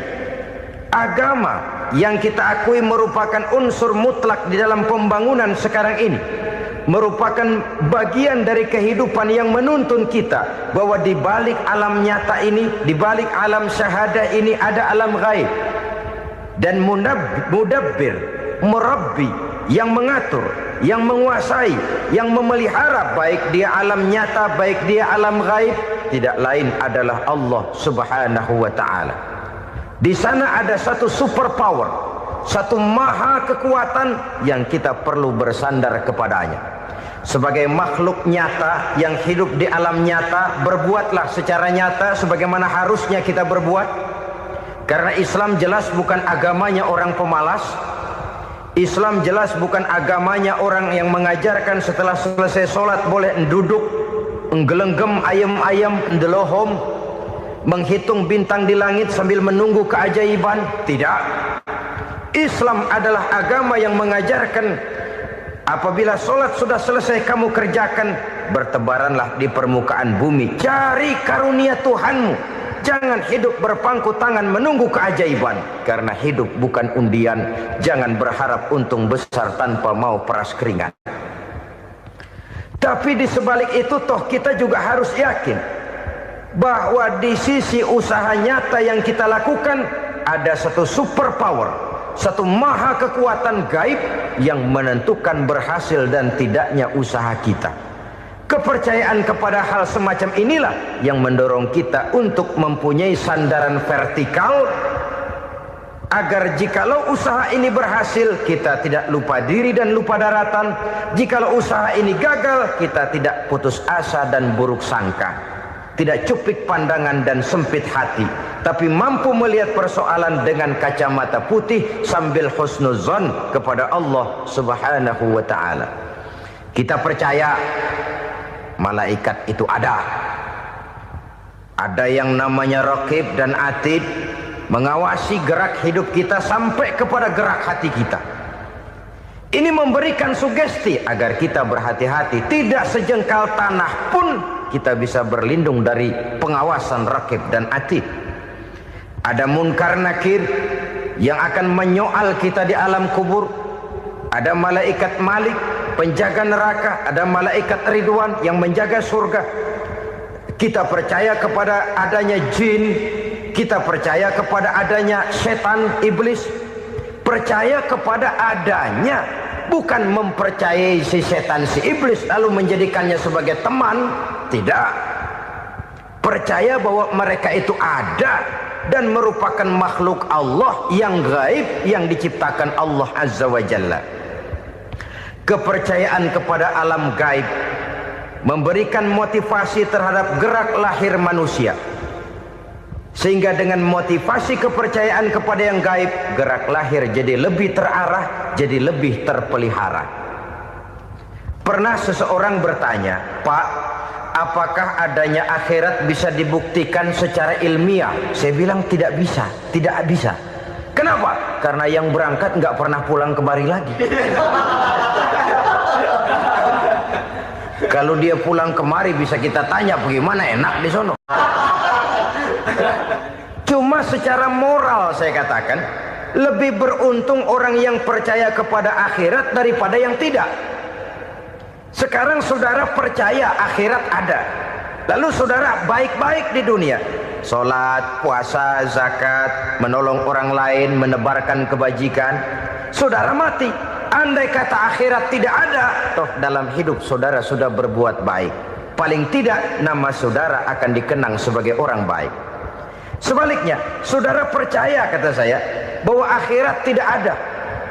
agama yang kita akui merupakan unsur mutlak di dalam pembangunan sekarang ini, merupakan bagian dari kehidupan yang menuntun kita bahwa di balik alam nyata ini, di balik alam syahadah ini ada alam gaib. Dan mudabbir, murabbi, yang mengatur, yang menguasai, yang memelihara baik dia alam nyata, baik dia alam gaib, tidak lain adalah Allah Subhanahu wa ta'ala. Di sana ada satu super power, satu maha kekuatan yang kita perlu bersandar kepadanya. Sebagai makhluk nyata yang hidup di alam nyata, berbuatlah secara nyata sebagaimana harusnya kita berbuat. Karena Islam jelas bukan agamanya orang pemalas. Islam jelas bukan agamanya orang yang mengajarkan setelah selesai sholat boleh duduk, nggelenggem ayam-ayam, ndelohom, menghitung bintang di langit sambil menunggu keajaiban. Tidak. Islam adalah agama yang mengajarkan apabila sholat sudah selesai kamu kerjakan, bertebaranlah di permukaan bumi, cari karunia Tuhanmu. Jangan hidup berpangku tangan menunggu keajaiban. Karena hidup bukan undian. Jangan berharap untung besar tanpa mau peras keringat. Tapi di sebalik itu toh kita juga harus yakin bahwa di sisi usaha nyata yang kita lakukan ada satu super power, satu maha kekuatan gaib yang menentukan berhasil dan tidaknya usaha kita. Kepercayaan kepada hal semacam inilah yang mendorong kita untuk mempunyai sandaran vertikal, agar jikalau usaha ini berhasil kita tidak lupa diri dan lupa daratan. Jikalau usaha ini gagal kita tidak putus asa dan buruk sangka, tidak cupik pandangan dan sempit hati, tapi mampu melihat persoalan dengan kacamata putih sambil husnuzon kepada Allah Subhanahu wa ta'ala. Kita percaya malaikat itu ada. Ada yang namanya raqib dan atid, mengawasi gerak hidup kita sampai kepada gerak hati kita. Ini memberikan sugesti agar kita berhati-hati. Tidak sejengkal tanah pun kita bisa berlindung dari pengawasan raqib dan atid. Ada munkar nakir yang akan menyoal kita di alam kubur. Ada malaikat malik, penjaga neraka. Ada malaikat ridwan yang menjaga surga. Kita percaya kepada adanya jin, kita percaya kepada adanya setan, iblis. Percaya kepada adanya, bukan mempercayai si setan, si iblis lalu menjadikannya sebagai teman. Tidak. Percaya bahwa mereka itu ada dan merupakan makhluk Allah yang gaib, yang diciptakan Allah Azza wa Jalla. Kepercayaan kepada alam gaib memberikan motivasi terhadap gerak lahir manusia, sehingga dengan motivasi kepercayaan kepada yang gaib, gerak lahir jadi lebih terarah, jadi lebih terpelihara. Pernah seseorang bertanya, "Pak, apakah adanya akhirat bisa dibuktikan secara ilmiah?" Saya bilang tidak bisa, tidak bisa. Kenapa? Karena yang berangkat nggak pernah pulang kemari lagi. Kalau dia pulang kemari bisa kita tanya bagaimana enak di sono. Cuma secara moral saya katakan, lebih beruntung orang yang percaya kepada akhirat daripada yang tidak. Sekarang saudara percaya akhirat ada, lalu saudara baik-baik di dunia, sholat, puasa, zakat, menolong orang lain, menebarkan kebajikan. Saudara mati, andai kata akhirat tidak ada, toh dalam hidup saudara sudah berbuat baik. Paling tidak nama saudara akan dikenang sebagai orang baik. Sebaliknya, saudara percaya, kata saya, bahwa akhirat tidak ada,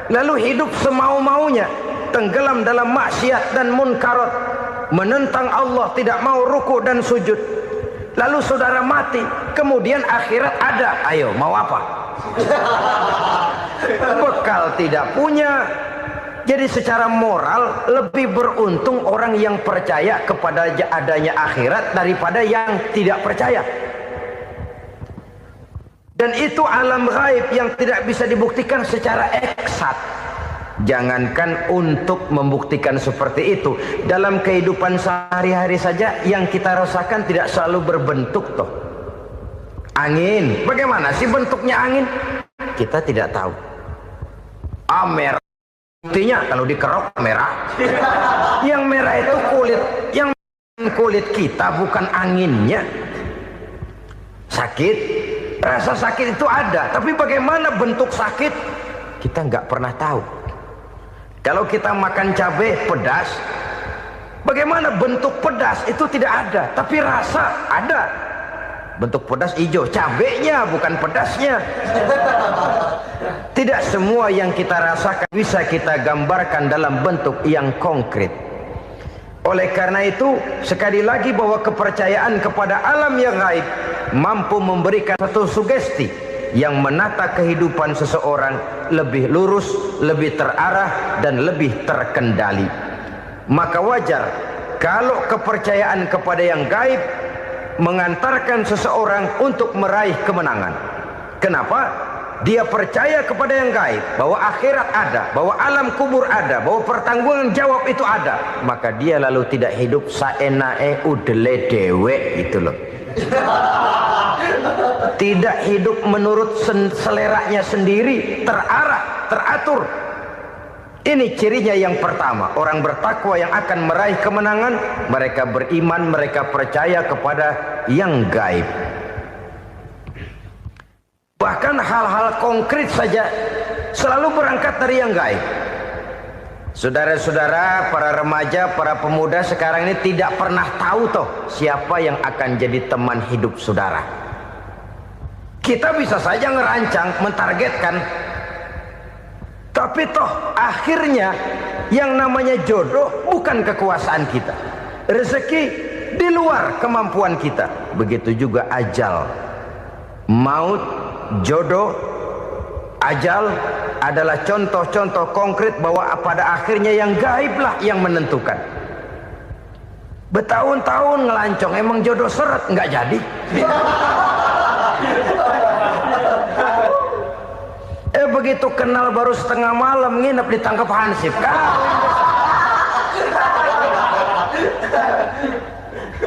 lalu hidup semau-maunya, tenggelam dalam maksiat dan munkarat, menentang Allah, tidak mau ruku dan sujud. Lalu saudara mati, kemudian akhirat ada, ayo mau apa? Bekal tidak punya. Jadi secara moral lebih beruntung orang yang percaya kepada adanya akhirat daripada yang tidak percaya. Dan itu alam gaib yang tidak bisa dibuktikan secara eksat. Jangankan untuk membuktikan seperti itu, dalam kehidupan sehari-hari saja yang kita rasakan tidak selalu berbentuk toh. Angin, bagaimana sih bentuknya angin? Kita tidak tahu. Merah, buktinya kalau dikerok merah. Yang merah itu kulit, yang kulit kita bukan anginnya. Sakit, rasa sakit itu ada, tapi bagaimana bentuk sakit? Kita nggak pernah tahu. Kalau kita makan cabai pedas, bagaimana bentuk pedas itu tidak ada, tapi rasa ada. Bentuk pedas hijau, cabainya bukan pedasnya. Tidak semua yang kita rasakan bisa kita gambarkan dalam bentuk yang konkret. Oleh karena itu, sekali lagi bahwa kepercayaan kepada alam yang gaib mampu memberikan satu sugesti yang menata kehidupan seseorang lebih lurus, lebih terarah, dan lebih terkendali. Maka wajar kalau kepercayaan kepada yang gaib mengantarkan seseorang untuk meraih kemenangan. Kenapa? Dia percaya kepada yang gaib, bahwa akhirat ada, bahwa alam kubur ada, bahwa pertanggungan jawab itu ada. Maka dia lalu tidak hidup saenae udele dewe, itu loh. Tidak hidup menurut seleranya sendiri, terarah, teratur. Ini cirinya yang pertama. Orang bertakwa yang akan meraih kemenangan, mereka beriman, mereka percaya kepada yang gaib. Bahkan hal-hal konkret saja selalu berangkat dari yang gaib. Saudara-saudara, para remaja, para pemuda sekarang ini tidak pernah tahu toh siapa yang akan jadi teman hidup saudara. Kita bisa saja ngerancang, mentargetkan, tapi toh akhirnya yang namanya jodoh bukan kekuasaan kita. Rezeki di luar kemampuan kita. Begitu juga ajal. Maut, jodoh, ajal adalah contoh-contoh konkret bahwa pada akhirnya yang gaiblah yang menentukan. Bertahun-tahun ngelancong, emang jodoh seret, nggak jadi. Begitu kenal baru setengah malam nginep ditangkap hansip kan.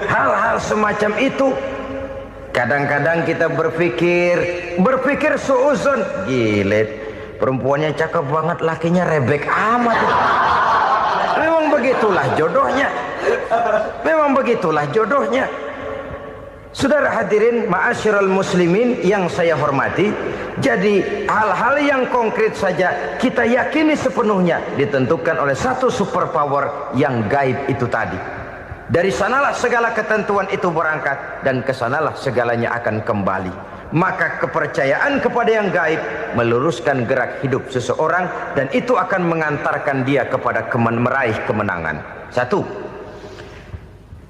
Hal-hal semacam itu kadang-kadang kita berpikir suuzon, gilet, perempuannya cakep banget, lakinya rebek amat. Memang begitulah jodohnya. Memang begitulah jodohnya. Saudara hadirin ma'asyiral muslimin yang saya hormati, jadi hal-hal yang konkret saja kita yakini sepenuhnya ditentukan oleh satu superpower yang gaib itu tadi. Dari sanalah segala ketentuan itu berangkat dan kesanalah segalanya akan kembali. Maka kepercayaan kepada yang gaib meluruskan gerak hidup seseorang dan itu akan mengantarkan dia kepada meraih kemenangan. Satu.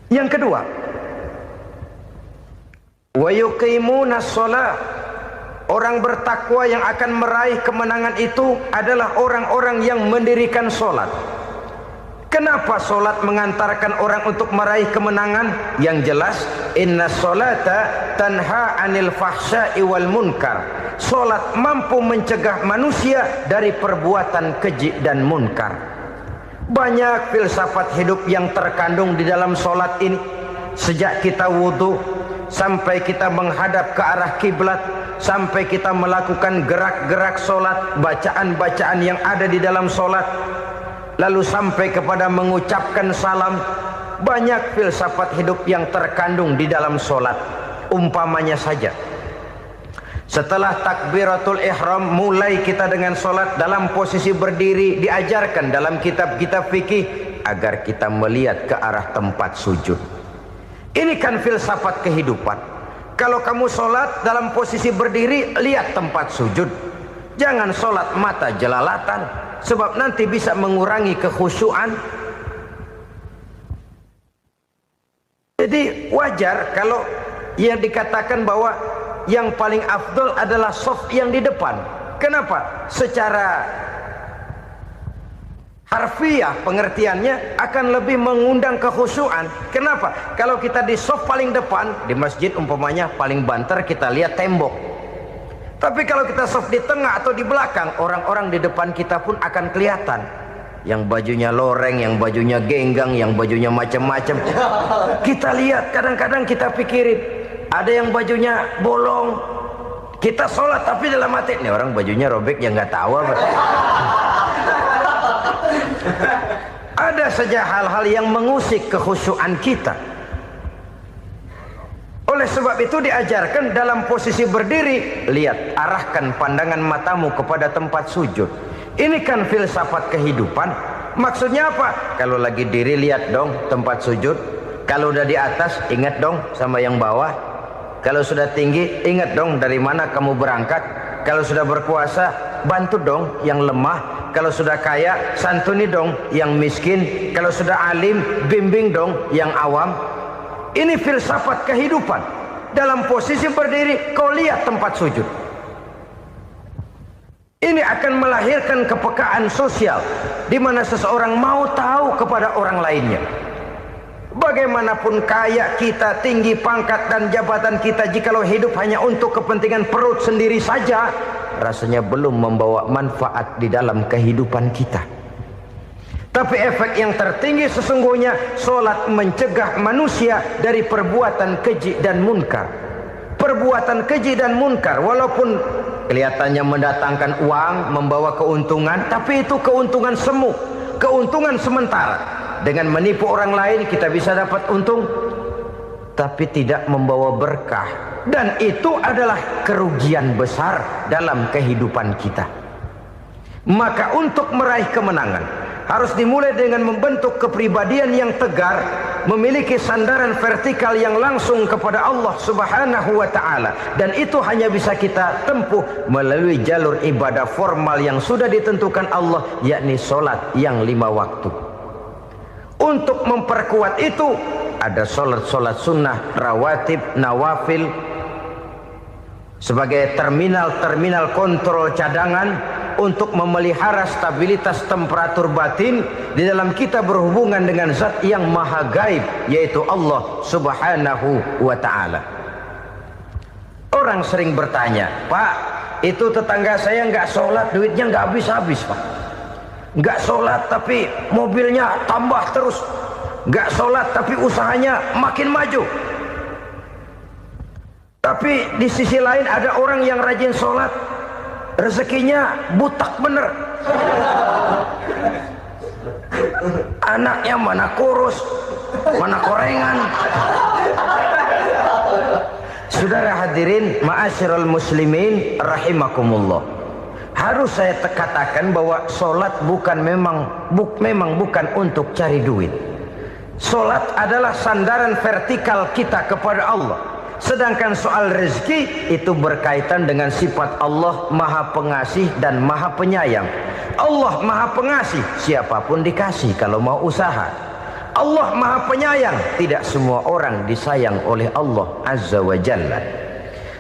Yang kedua, wa yuqimuna shalah. Orang bertakwa yang akan meraih kemenangan itu adalah orang-orang yang mendirikan sholat. Kenapa sholat mengantarkan orang untuk meraih kemenangan? Yang jelas, inna sholata tanha anil fahsya'i wal munkar. Sholat mampu mencegah manusia dari perbuatan keji dan munkar. Banyak filsafat hidup yang terkandung di dalam sholat ini. Sejak kita wudhu sampai kita menghadap ke arah kiblat, sampai kita melakukan gerak-gerak sholat, bacaan-bacaan yang ada di dalam sholat, lalu sampai kepada mengucapkan salam. Banyak filsafat hidup yang terkandung di dalam sholat. Umpamanya saja, setelah takbiratul ihram, mulai kita dengan sholat dalam posisi berdiri, diajarkan dalam kitab-kitab fikih agar kita melihat ke arah tempat sujud. Ini kan filsafat kehidupan. Kalau kamu sholat dalam posisi berdiri, lihat tempat sujud. Jangan sholat mata jelalatan, sebab nanti bisa mengurangi kekhusyuan. Jadi wajar kalau yang dikatakan bahwa yang paling afdol adalah shaf yang di depan. Kenapa? Secara harfiah pengertiannya akan lebih mengundang kekhusyuan. Kenapa? Kalau kita di shaf paling depan di masjid umpamanya paling banter, kita lihat tembok. Tapi kalau kita shaf di tengah atau di belakang, orang-orang di depan kita pun akan kelihatan. Yang bajunya loreng, yang bajunya genggang, yang bajunya macam-macam. Kita lihat, kadang-kadang kita pikirin, ada yang bajunya bolong. Kita sholat tapi dalam hati, nih orang bajunya robek, yang nggak tahu apa. Ada saja hal-hal yang mengusik kekhusyuan kita. Oleh sebab itu diajarkan dalam posisi berdiri, lihat, arahkan pandangan matamu kepada tempat sujud. Ini kan filsafat kehidupan. Maksudnya apa? Kalau lagi diri, lihat dong tempat sujud. Kalau udah di atas, ingat dong sama yang bawah. Kalau sudah tinggi, ingat dong dari mana kamu berangkat. Kalau sudah berkuasa, bantu dong yang lemah. Kalau sudah kaya, santuni dong yang miskin. Kalau sudah alim, bimbing dong yang awam. Ini filsafat kehidupan. Dalam posisi berdiri, kau lihat tempat sujud. Ini akan melahirkan kepekaan sosial, di mana seseorang mau tahu kepada orang lainnya. Bagaimanapun kaya kita, tinggi pangkat dan jabatan kita, jikalau hidup hanya untuk kepentingan perut sendiri saja, rasanya belum membawa manfaat di dalam kehidupan kita. Tapi efek yang tertinggi sesungguhnya, sholat mencegah manusia dari perbuatan keji dan munkar. Perbuatan keji dan munkar, walaupun kelihatannya mendatangkan uang, membawa keuntungan, tapi itu keuntungan semu, keuntungan sementara. Dengan menipu orang lain kita bisa dapat untung, tapi tidak membawa berkah. Dan itu adalah kerugian besar dalam kehidupan kita. Maka untuk meraih kemenangan, harus dimulai dengan membentuk kepribadian yang tegar, memiliki sandaran vertikal yang langsung kepada Allah Subhanahu wa ta'ala. Dan itu hanya bisa kita tempuh melalui jalur ibadah formal yang sudah ditentukan Allah, yakni sholat yang 5 waktu. Untuk memperkuat itu, ada sholat-sholat sunnah, rawatib, nawafil, sebagai terminal-terminal kontrol cadangan untuk memelihara stabilitas temperatur batin di dalam kita berhubungan dengan zat yang maha gaib, yaitu Allah Subhanahu wa ta'ala. Orang sering bertanya, Pak, itu tetangga saya nggak sholat, duitnya nggak habis-habis, Pak. Nggak sholat tapi mobilnya tambah terus. Nggak sholat tapi usahanya makin maju. Tapi di sisi lain ada orang yang rajin sholat, rezekinya butak bener. Anaknya mana kurus, mana korengan. Saudara hadirin ma'asyiral muslimin rahimakumullah. Harus saya katakan bahwa sholat memang bukan untuk cari duit. Sholat adalah sandaran vertikal kita kepada Allah. Sedangkan soal rezeki itu berkaitan dengan sifat Allah maha pengasih dan maha penyayang. Allah maha pengasih, siapapun dikasih kalau mau usaha. Allah maha penyayang, tidak semua orang disayang oleh Allah Azza wa Jalla.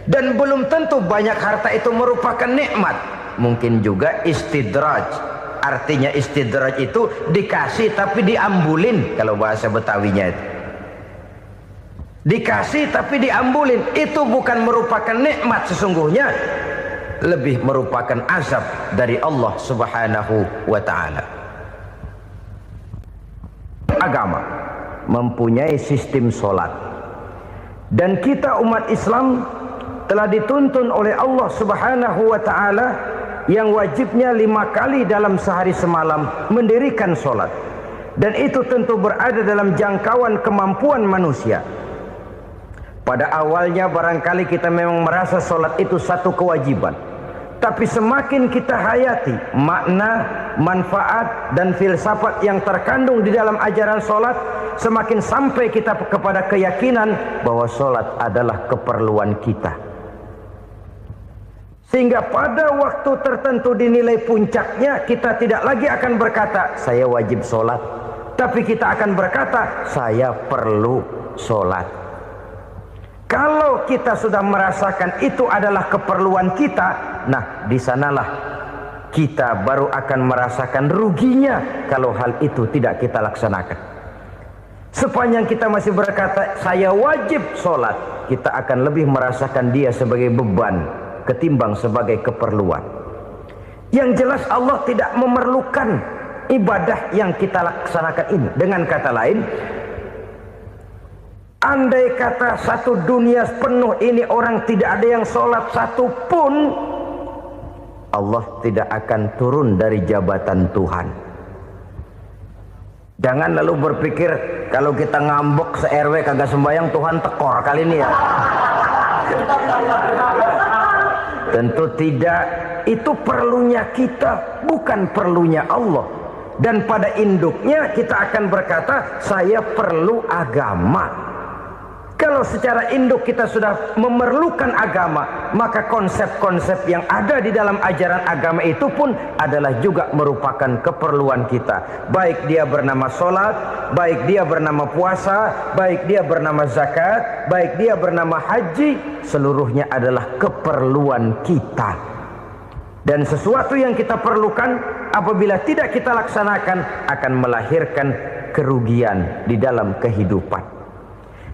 Dan belum tentu banyak harta itu merupakan nikmat. Mungkin juga istidraj. Artinya istidraj itu dikasih tapi diambulin, kalau bahasa Betawinya itu. Dikasih tapi diambulin, itu bukan merupakan nikmat sesungguhnya, lebih merupakan azab dari Allah Subhanahu wa ta'ala. Agama mempunyai sistem sholat, dan kita umat Islam telah dituntun oleh Allah Subhanahu wa ta'ala yang wajibnya 5 kali dalam sehari semalam mendirikan sholat. Dan itu tentu berada dalam jangkauan kemampuan manusia. Pada awalnya barangkali kita memang merasa sholat itu satu kewajiban. Tapi semakin kita hayati makna, manfaat dan filsafat yang terkandung di dalam ajaran sholat, semakin sampai kita kepada keyakinan bahwa sholat adalah keperluan kita. Sehingga pada waktu tertentu dinilai puncaknya, kita tidak lagi akan berkata saya wajib sholat, tapi kita akan berkata saya perlu sholat. Kalau kita sudah merasakan itu adalah keperluan kita, nah di sanalah kita baru akan merasakan ruginya kalau hal itu tidak kita laksanakan. Sepanjang kita masih berkata saya wajib sholat, kita akan lebih merasakan dia sebagai beban ketimbang sebagai keperluan. Yang jelas Allah tidak memerlukan ibadah yang kita laksanakan ini. Dengan kata lain, andai kata satu dunia penuh ini orang tidak ada yang sholat satu pun, Allah tidak akan turun dari jabatan Tuhan. Jangan lalu berpikir kalau kita ngambek se-RW kagak sembahyang Tuhan tekor kali ini ya. Tentu tidak, itu perlunya kita, bukan perlunya Allah. Dan pada induknya kita akan berkata saya perlu agama. Kalau secara induk kita sudah memerlukan agama, maka konsep-konsep yang ada di dalam ajaran agama itu pun adalah juga merupakan keperluan kita. Baik dia bernama sholat, baik dia bernama puasa, baik dia bernama zakat, baik dia bernama haji, seluruhnya adalah keperluan kita. Dan sesuatu yang kita perlukan apabila tidak kita laksanakan akan melahirkan kerugian di dalam kehidupan.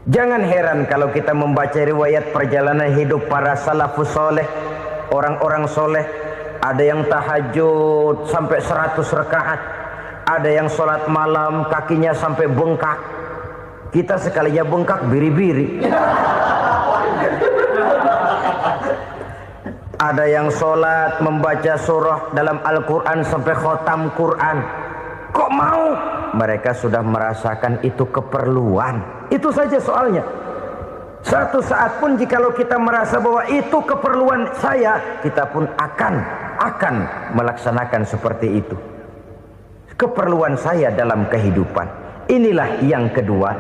Jangan heran kalau kita membaca riwayat perjalanan hidup para salafus soleh, orang-orang soleh. Ada yang tahajud sampai 100 rakaat, ada yang sholat malam kakinya sampai bengkak. Kita sekalinya bengkak biri-biri. Ada yang sholat membaca surah dalam Al-Quran sampai khotam Quran. Kok mau? Mereka sudah merasakan itu keperluan. Itu saja soalnya. Satu saat pun jikalau kita merasa bahwa itu keperluan saya, kita pun akan melaksanakan seperti itu. Keperluan saya dalam kehidupan. Inilah yang kedua.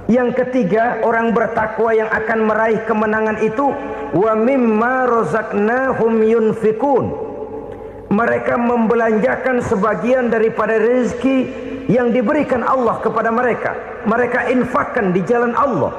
Yang ketiga, orang bertakwa yang akan meraih kemenangan itu, wa mimma razaqnahum yunfikun. Mereka membelanjakan sebagian daripada rezeki yang diberikan Allah kepada mereka. Mereka infakkan di jalan Allah.